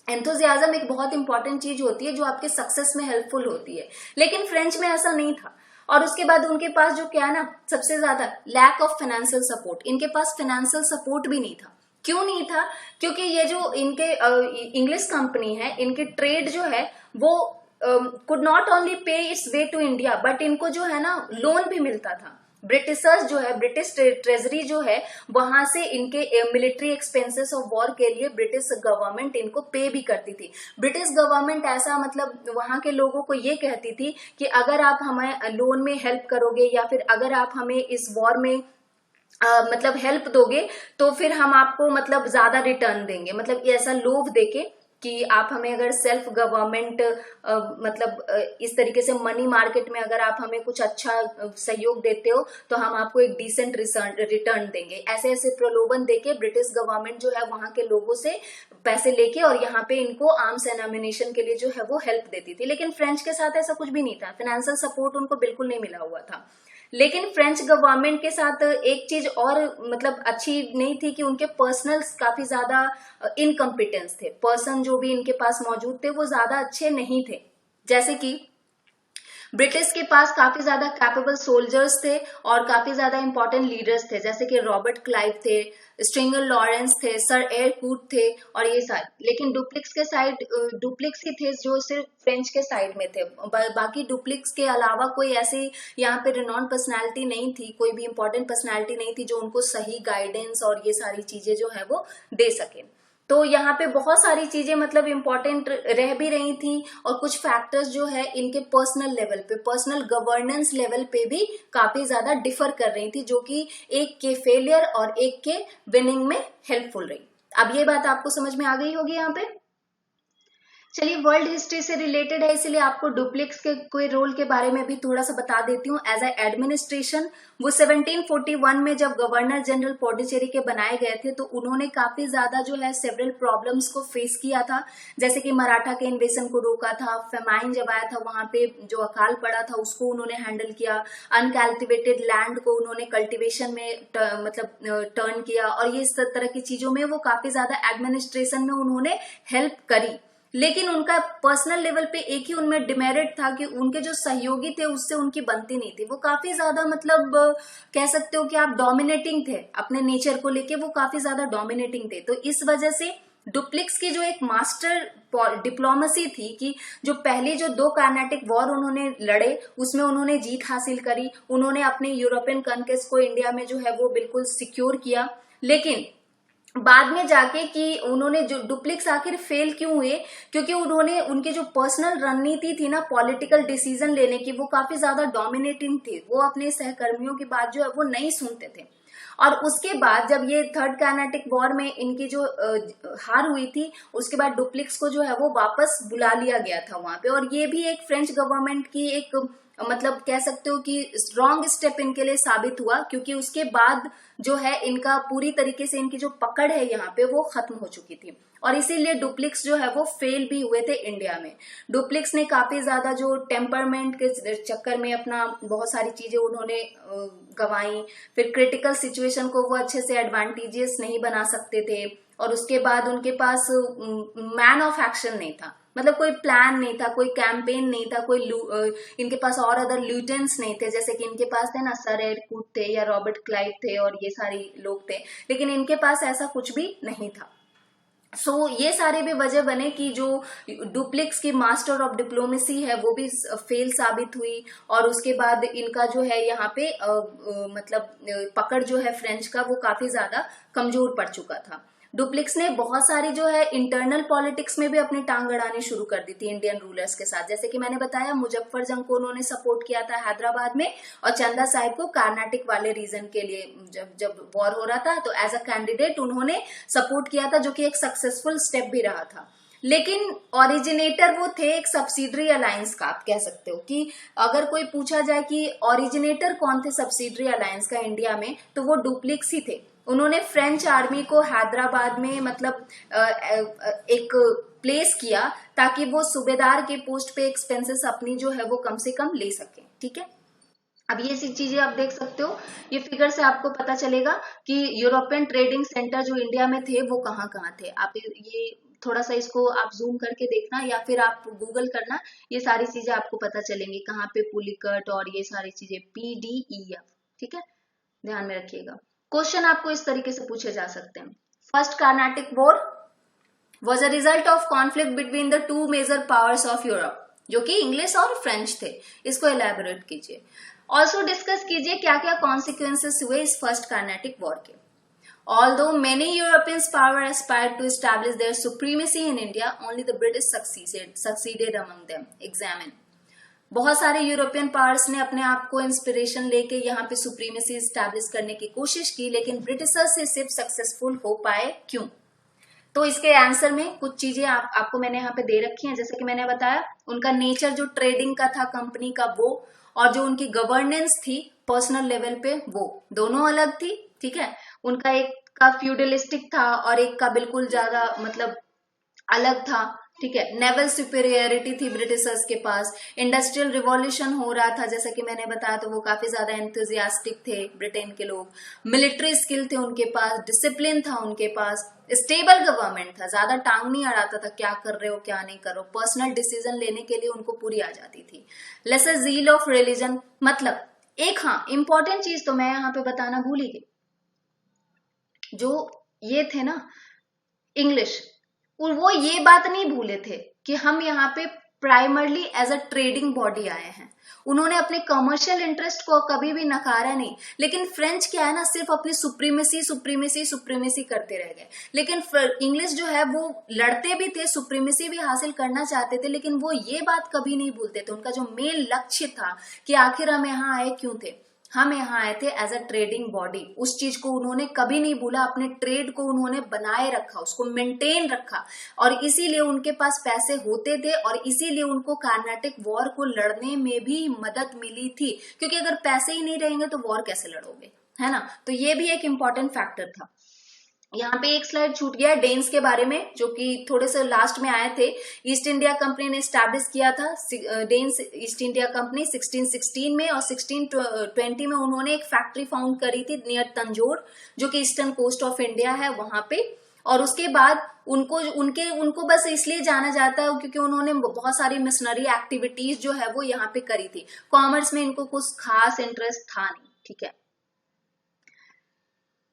एंथुजियाज्म एक बहुत इंपॉर्टेंट चीज होती है जो आपके सक्सेस में हेल्पफुल होती है, लेकिन फ्रेंच में ऐसा नहीं था। और उसके बाद उनके पास जो क्या ना, सबसे ज्यादा लैक ऑफ फाइनेंशियल सपोर्ट, इनके पास फाइनेंशियल सपोर्ट भी नहीं था। क्यों नहीं था? क्योंकि ये जो इनके इंग्लिश कंपनी है, इनके ट्रेड जो है वो could not only pay its way to India, but इनको जो है ना लोन भी मिलता था। ब्रिटिशर्स जो है, ब्रिटिश ट्रेजरी जो है, वहां से इनके मिलिट्री एक्सपेंसेस ऑफ वॉर के लिए ब्रिटिश गवर्नमेंट इनको पे भी करती थी। ब्रिटिश गवर्नमेंट ऐसा मतलब वहां के लोगों को ये कहती थी कि अगर आप हमें लोन में हेल्प करोगे या फिर अगर आप हमें इस वॉर में मतलब हेल्प दोगे तो फिर हम आपको मतलब ज्यादा रिटर्न देंगे, मतलब ऐसा लोभ देके कि आप हमें अगर सेल्फ गवर्नमेंट मतलब इस तरीके से मनी मार्केट में अगर आप हमें कुछ अच्छा सहयोग देते हो तो हम आपको एक डिसेंट रिटर्न देंगे। ऐसे ऐसे प्रलोभन देके ब्रिटिश गवर्नमेंट जो है वहां के लोगों से पैसे लेके और यहाँ पे इनको आर्म्स एंड एम्युनिशन के लिए जो है वो हेल्प देती थी। लेकिन फ्रेंच के साथ ऐसा कुछ भी नहीं था, फाइनेंशियल सपोर्ट उनको बिल्कुल नहीं मिला हुआ था। लेकिन फ्रेंच गवर्नमेंट के साथ एक चीज और मतलब अच्छी नहीं थी कि उनके पर्सनल्स काफी ज्यादा इनकम्पिटेंस थे। पर्सन जो भी इनके पास मौजूद थे वो ज्यादा अच्छे नहीं थे। जैसे कि ब्रिटिश के पास काफी ज्यादा कैपेबल सोल्जर्स थे और काफी ज्यादा इंपॉर्टेंट लीडर्स थे, जैसे कि रॉबर्ट क्लाइव थे, स्ट्रिंगर लॉरेंस थे, सर एयरकूट थे और ये सारे। लेकिन डुप्लिक्स ही थे जो सिर्फ फ्रेंच के साइड में थे। बाकी डुप्लिक्स के अलावा कोई ऐसी यहाँ पे रिनॉन पर्सनैलिटी नहीं थी, कोई भी इंपॉर्टेंट पर्सनैलिटी नहीं थी जो उनको सही गाइडेंस और ये सारी चीजें जो है वो दे सके। तो यहाँ पे बहुत सारी चीजें मतलब इंपॉर्टेंट रह भी रही थी और कुछ फैक्टर्स जो है इनके पर्सनल लेवल पे, पर्सनल गवर्नेंस लेवल पे भी काफी ज्यादा डिफर कर रही थी, जो कि एक के फेलियर और एक के विनिंग में हेल्पफुल रही। अब ये बात आपको समझ में आ गई होगी यहाँ पे। चलिए, वर्ल्ड हिस्ट्री से रिलेटेड है इसलिए आपको डुप्लिक्स के कोई रोल के बारे में भी थोड़ा सा बता देती हूँ। एज ए एडमिनिस्ट्रेशन वो 1741 में जब गवर्नर जनरल पौंडीचेरी के बनाए गए थे तो उन्होंने काफी ज्यादा जो है सेवरल प्रॉब्लम्स को फेस किया था। जैसे कि मराठा के इन्वेशन को रोका था, फेमाइन जब आया था वहां पे जो अकाल पड़ा था उसको उन्होंने हैंडल किया, अनकल्टिवेटेड लैंड को उन्होंने कल्टिवेशन में मतलब टर्न किया और ये इस तरह की चीजों में वो काफी ज्यादा एडमिनिस्ट्रेशन में उन्होंने हेल्प करी। लेकिन उनका पर्सनल लेवल पे एक ही उनमें डिमेरिट था कि उनके जो सहयोगी थे उससे उनकी बनती नहीं थी। वो काफी ज्यादा मतलब कह सकते हो कि आप डोमिनेटिंग थे अपने नेचर को लेके, वो काफी ज्यादा डोमिनेटिंग थे। तो इस वजह से डुप्लिक्स की जो एक मास्टर डिप्लोमेसी थी कि जो पहली जो 2 कार्नेटिक वॉर उन्होंने लड़े उसमें उन्होंने जीत हासिल करी, उन्होंने अपने यूरोपियन कॉन्क्वेस्ट को इंडिया में जो है वो बिल्कुल सिक्योर किया। लेकिन बाद में जाके कि उन्होंने जो डुप्लिक्स आखिर फेल क्यों हुए, क्योंकि उन्होंने उनकी जो पर्सनल रणनीति थी ना पॉलिटिकल डिसीजन लेने की, वो काफी ज्यादा डोमिनेटिंग थी। वो अपने सहकर्मियों की बात जो है वो नहीं सुनते थे। और उसके बाद जब ये थर्ड कार्नेटिक वॉर में इनकी जो हार हुई थी, उसके बाद डुप्लिक्स को जो है वो वापस बुला लिया गया था वहां पे। और ये भी एक फ्रेंच गवर्नमेंट की एक मतलब कह सकते हो कि स्ट्रॉन्ग स्टेप इनके लिए साबित हुआ, क्योंकि उसके बाद जो है इनका पूरी तरीके से इनकी जो पकड़ है यहाँ पे वो खत्म हो चुकी थी। और इसीलिए डुप्लिक्स जो है वो फेल भी हुए थे इंडिया में। डुप्लिक्स ने काफी ज्यादा जो टेम्परमेंट के चक्कर में अपना बहुत सारी चीजें उन्होंने गंवाई, फिर क्रिटिकल सिचुएशन को वो अच्छे से एडवांटेजियस नहीं बना सकते थे। और उसके बाद उनके पास मैन ऑफ एक्शन नहीं था, मतलब कोई प्लान नहीं था, कोई कैंपेन नहीं था, कोई इनके पास और अदर ल्यूटेंट्स नहीं थे, जैसे कि इनके पास थे ना सर एयरकूट थे या रॉबर्ट क्लाइव थे और ये सारे लोग थे, लेकिन इनके पास ऐसा कुछ भी नहीं था। सो ये सारे भी वजह बने कि जो डुप्लिक्स की मास्टर ऑफ डिप्लोमेसी है वो भी फेल साबित हुई। और उसके बाद इनका जो है यहाँ पे मतलब पकड़ जो है फ्रेंच का वो काफी ज्यादा कमजोर पड़ चुका था। डुप्लिक्स ने बहुत सारी जो है इंटरनल पॉलिटिक्स में भी अपनी टांग अड़ानी शुरू कर दी थी इंडियन रूलर्स के साथ। जैसे कि मैंने बताया मुजफ्फर जंग को उन्होंने सपोर्ट किया था हैदराबाद में, और चंदा साहिब को कार्नाटिक वाले रीजन के लिए जब वॉर हो रहा था तो एज अ कैंडिडेट उन्होंने सपोर्ट किया था, जो कि एक सक्सेसफुल स्टेप भी रहा था। लेकिन ओरिजिनेटर वो थे एक सब्सिडरी अलायंस का। आप कह सकते हो कि अगर कोई पूछा जाए कि ओरिजिनेटर कौन थे सब्सिडरी अलायंस का इंडिया में, तो वो डुप्लिक्स ही थे। उन्होंने फ्रेंच आर्मी को हैदराबाद में मतलब एक प्लेस किया ताकि वो सूबेदार के पोस्ट पे एक्सपेंसेस अपनी जो है वो कम से कम ले सके। ठीक है, अब ये सी चीजें आप देख सकते हो, ये फिगर से आपको पता चलेगा कि यूरोपियन ट्रेडिंग सेंटर जो इंडिया में थे वो कहाँ कहाँ थे। आप ये थोड़ा सा इसको आप जूम करके देखना या फिर आप गूगल करना, ये सारी चीजें आपको पता चलेंगी कहाँ पे पुलिकट और ये सारी चीजें PDEF। ठीक है, ध्यान में रखिएगा। क्वेश्चन आपको इस तरीके से पूछे जा सकते हैं। First Carnatic war was a result of conflict between the 2 major powers of Europe, जो कि इंग्लिश और फ्रेंच थे। इसको एलैबोरेट कीजिए। ऑल्सो डिस्कस कीजिए क्या क्या कॉन्सिक्वेंसेस हुए इस फर्स्ट कार्नेटिक वॉर के। Although many European powers aspired to establish their supremacy in India, only the British succeeded among them. Examine. बहुत सारे यूरोपियन पावर्स ने अपने आप को इंस्पिरेशन लेके यहाँ पे सुप्रीमेसी स्टैब्लिश करने की कोशिश की, लेकिन ब्रिटिशर्स से सिर्फ सक्सेसफुल हो पाए, क्यों? तो इसके आंसर में कुछ चीजें आपको मैंने यहाँ पे दे रखी हैं। जैसे कि मैंने बताया उनका नेचर जो ट्रेडिंग का था कंपनी का वो, और जो उनकी गवर्नेंस थी पर्सनल लेवल पे वो दोनों अलग थी। ठीक है, उनका एक का फ्यूडलिस्टिक था और एक का बिल्कुल ज्यादा मतलब अलग था। ठीक है, नेवल सुपीरियरिटी थी ब्रिटिशर्स के पास। इंडस्ट्रियल रिवॉल्यूशन हो रहा था जैसा कि मैंने बताया, तो वो काफी ज्यादा एंथुजियास्टिक थे ब्रिटेन के लोग। मिलिट्री स्किल थे उनके पास, डिसिप्लिन था उनके पास, स्टेबल गवर्नमेंट था, ज्यादा टांग नहीं अड़ाता था क्या कर रहे हो क्या नहीं कर रहे हो, पर्सनल डिसीजन लेने के लिए उनको पूरी आ जाती थी। लेसर जील ऑफ रिलीजन, मतलब एक हाँ इंपॉर्टेंट चीज तो मैं यहाँ पे बताना भूल ही गई, जो ये थे ना इंग्लिश, वो ये बात नहीं भूले थे कि हम यहाँ पे primarily as a trading body आए हैं। उन्होंने अपने कमर्शियल इंटरेस्ट को कभी भी नकारा नहीं। लेकिन फ्रेंच क्या है ना, सिर्फ अपनी सुप्रीमेसी सुप्रीमेसी सुप्रीमेसी करते रह गए। लेकिन इंग्लिश जो है वो लड़ते भी थे, सुप्रीमेसी भी हासिल करना चाहते थे, लेकिन वो ये बात कभी नहीं भूलते थे। उनका जो मेन लक्ष्य था कि आखिर हम यहाँ आए क्यों थे, हम यहाँ आए थे एज अ ट्रेडिंग बॉडी। उस चीज को उन्होंने कभी नहीं भूला, अपने ट्रेड को उन्होंने बनाए रखा, उसको मेंटेन रखा, और इसीलिए उनके पास पैसे होते थे और इसीलिए उनको कार्नाटिक वॉर को लड़ने में भी मदद मिली थी। क्योंकि अगर पैसे ही नहीं रहेंगे तो वॉर कैसे लड़ोगे, है ना। तो ये भी एक इंपॉर्टेंट फैक्टर था। यहाँ पे एक स्लाइड छूट गया डेन्स के बारे में, जो कि थोड़े से लास्ट में आए थे। ईस्ट इंडिया कंपनी ने स्टैब्लिश किया था डेन्स ईस्ट इंडिया कंपनी 1616 में, और 1620 में उन्होंने एक फैक्ट्री फाउंड करी थी नियर तंजोर, जो कि ईस्टर्न कोस्ट ऑफ इंडिया है वहां पे। और उसके बाद उनको बस इसलिए जाना जाता है क्योंकि उन्होंने बहुत सारी मिशनरी एक्टिविटीज जो है वो यहाँ पे करी थी। कॉमर्स में इनको कुछ खास इंटरेस्ट था नहीं, ठीक है।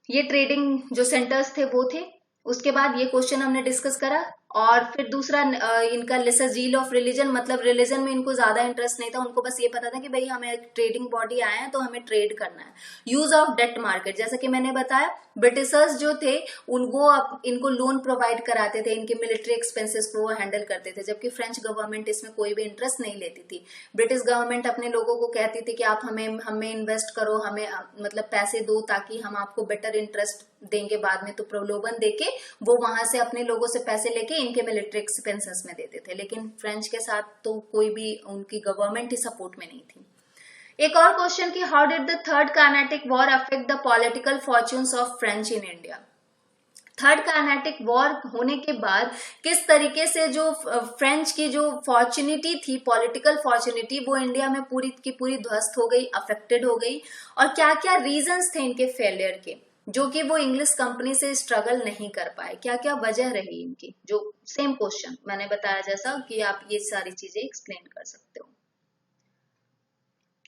ये ट्रेडिंग जो सेंटर्स थे वो थे। उसके बाद ये क्वेश्चन हमने डिस्कस करा। और फिर दूसरा इनका लेसर जील ऑफ रिलीजन, मतलब रिलीजन में इनको ज्यादा इंटरेस्ट नहीं था, उनको बस ये पता था कि भाई हमें ट्रेडिंग बॉडी आए हैं तो हमें ट्रेड करना है। यूज ऑफ डेट मार्केट, जैसा कि मैंने बताया ब्रिटिशर्स जो थे उनको इनको लोन प्रोवाइड कराते थे, इनके मिलिट्री एक्सपेंसेस को वो हैंडल करते थे, जबकि फ्रेंच गवर्नमेंट इसमें कोई भी इंटरेस्ट नहीं लेती थी। ब्रिटिश गवर्नमेंट अपने लोगों को कहती थी कि आप हमें इन्वेस्ट करो, हमें मतलब पैसे दो ताकि हम आपको बेटर इंटरेस्ट देंगे बाद में, तो प्रलोभन देके वो वहां से अपने लोगों से पैसे लेके इनके मिलिट्री एक्सपेंसेस में देते थे। लेकिन फ्रेंच के साथ तो कोई भी उनकी गवर्नमेंट ही सपोर्ट में नहीं थी। एक और क्वेश्चन कि how did the third Carnatic war affect the political fortunes of French in India. Third Carnatic war होने के बाद किस तरीके से जो फ्रेंच की जो फॉर्चुनिटी थी, पॉलिटिकल फॉर्चुनिटी, वो इंडिया में पूरी की पूरी ध्वस्त हो गई, अफेक्टेड हो गई, और क्या क्या रीजंस थे इनके फेलियर के जो कि वो इंग्लिश कंपनी से स्ट्रगल नहीं कर पाए, क्या क्या वजह रही इनकी। जो सेम क्वेश्चन मैंने बताया जैसा कि आप ये सारी चीजें एक्सप्लेन कर सकते हो।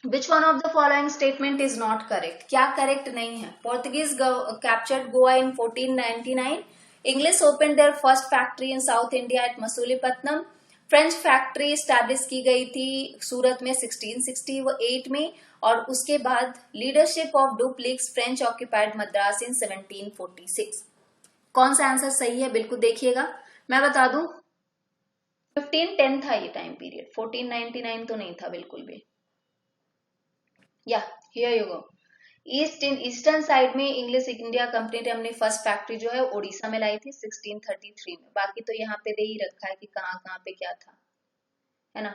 Which one of the following statement is not correct? क्या करेक्ट नहीं है? Portuguese captured Goa in 1499. English opened their first factory in South India at Masulipatam. French factory establish की गई थी सूरत में 1668 में, और उसके बाद leadership of Dupleix French occupied Madras in 1746। कौन सा आंसर सही है बिल्कुल देखिएगा। मैं बता दूं 1510 था ये टाइम पीरियड, 1499 तो नहीं था बिल्कुल भी। या here you go. Eastern side में इंग्लिश इंडिया कंपनी ने अपनी फर्स्ट फैक्ट्री जो है ओडिशा में लाई थी 1633 में। बाकी तो यहाँ पे दे ही रखा है कि कहाँ कहाँ पे क्या था, है ना।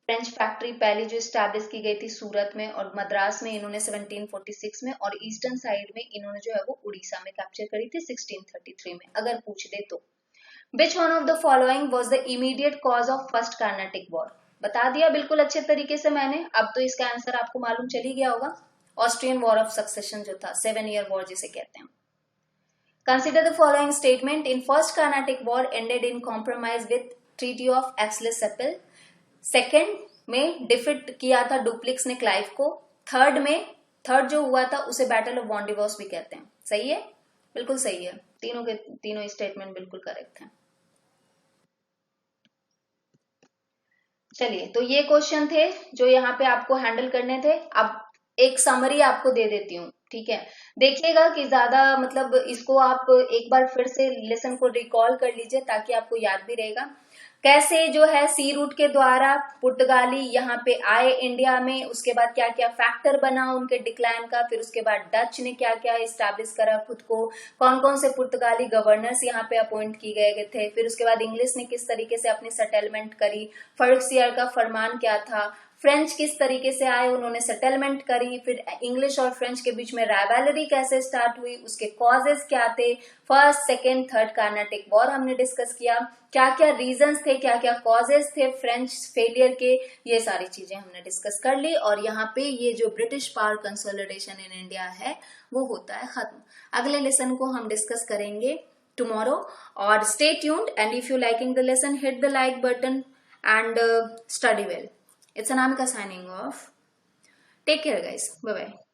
फ्रेंच फैक्ट्री पहली जो स्टैब्लिश की गई थी सूरत में, और मद्रास में इन्होंने 1746 में, और ईस्टर्न साइड में इन्होंने जो है वो उड़ीसा में कैप्चर करी थी 1633 में, अगर पूछ दे तो। Which one of the following was the immediate cause of first Carnatic war. बता दिया बिल्कुल अच्छे तरीके से मैंने, अब तो इसका आंसर आपको मालूम चल ही गया होगा। ऑस्ट्रियन वॉर ऑफ सक्सेशन जो था, 7 ईयर वॉर जिसे कहते हैं। Consider the following statement. In first Carnatic war ended in compromise with treaty of Aix la Chapelle. Second में डिफीट किया था डुप्लिक्स ने क्लाइव को। थर्ड जो हुआ था उसे बैटल ऑफ वॉन्डिवोस भी कहते हैं। सही है, बिल्कुल सही है, तीनों के तीनों स्टेटमेंट बिल्कुल करेक्ट हैं। चलिए, तो ये क्वेश्चन थे जो यहाँ पे आपको हैंडल करने थे। अब एक समरी आपको दे देती हूँ, ठीक है। देखिएगा कि ज्यादा मतलब इसको आप एक बार फिर से लेसन को रिकॉल कर लीजिए ताकि आपको याद भी रहेगा। कैसे जो है सी रूट के द्वारा पुर्तगाली यहाँ पे आए इंडिया में, उसके बाद क्या क्या फैक्टर बना उनके डिक्लाइन का, फिर उसके बाद डच ने क्या क्या इस्टेब्लिश करा खुद को, कौन कौन से पुर्तगाली गवर्नर्स यहाँ पे अपॉइंट किए गए थे, फिर उसके बाद इंग्लिश ने किस तरीके से अपनी सेटलमेंट करी, फर्क्सियर का फरमान क्या था, फ्रेंच किस तरीके से आए उन्होंने सेटलमेंट करी, फिर इंग्लिश और फ्रेंच के बीच में राइवलरी कैसे स्टार्ट हुई, उसके कॉजेस क्या थे, first second third Carnatic war हमने डिस्कस किया, क्या क्या रीजंस थे, क्या क्या कॉजेस थे फ्रेंच फेलियर के, ये सारी चीजें हमने डिस्कस कर ली। और यहाँ पे ये जो British power consolidation in India है वो होता है खत्म। अगले लेसन को हम डिस्कस करेंगे टुमारो, और stay tuned, and if you liking the lesson hit the like button and study well. It's Anamika signing off. Take care guys. Bye bye.